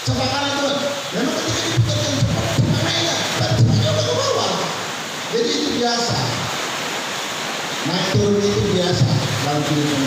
Cepat kali tuh. Memang ketika diputar yang cepat mainnya, tapi cepatnya udah ke bawah. Jadi itu biasa. Naik turun itu biasa dalam kehidupan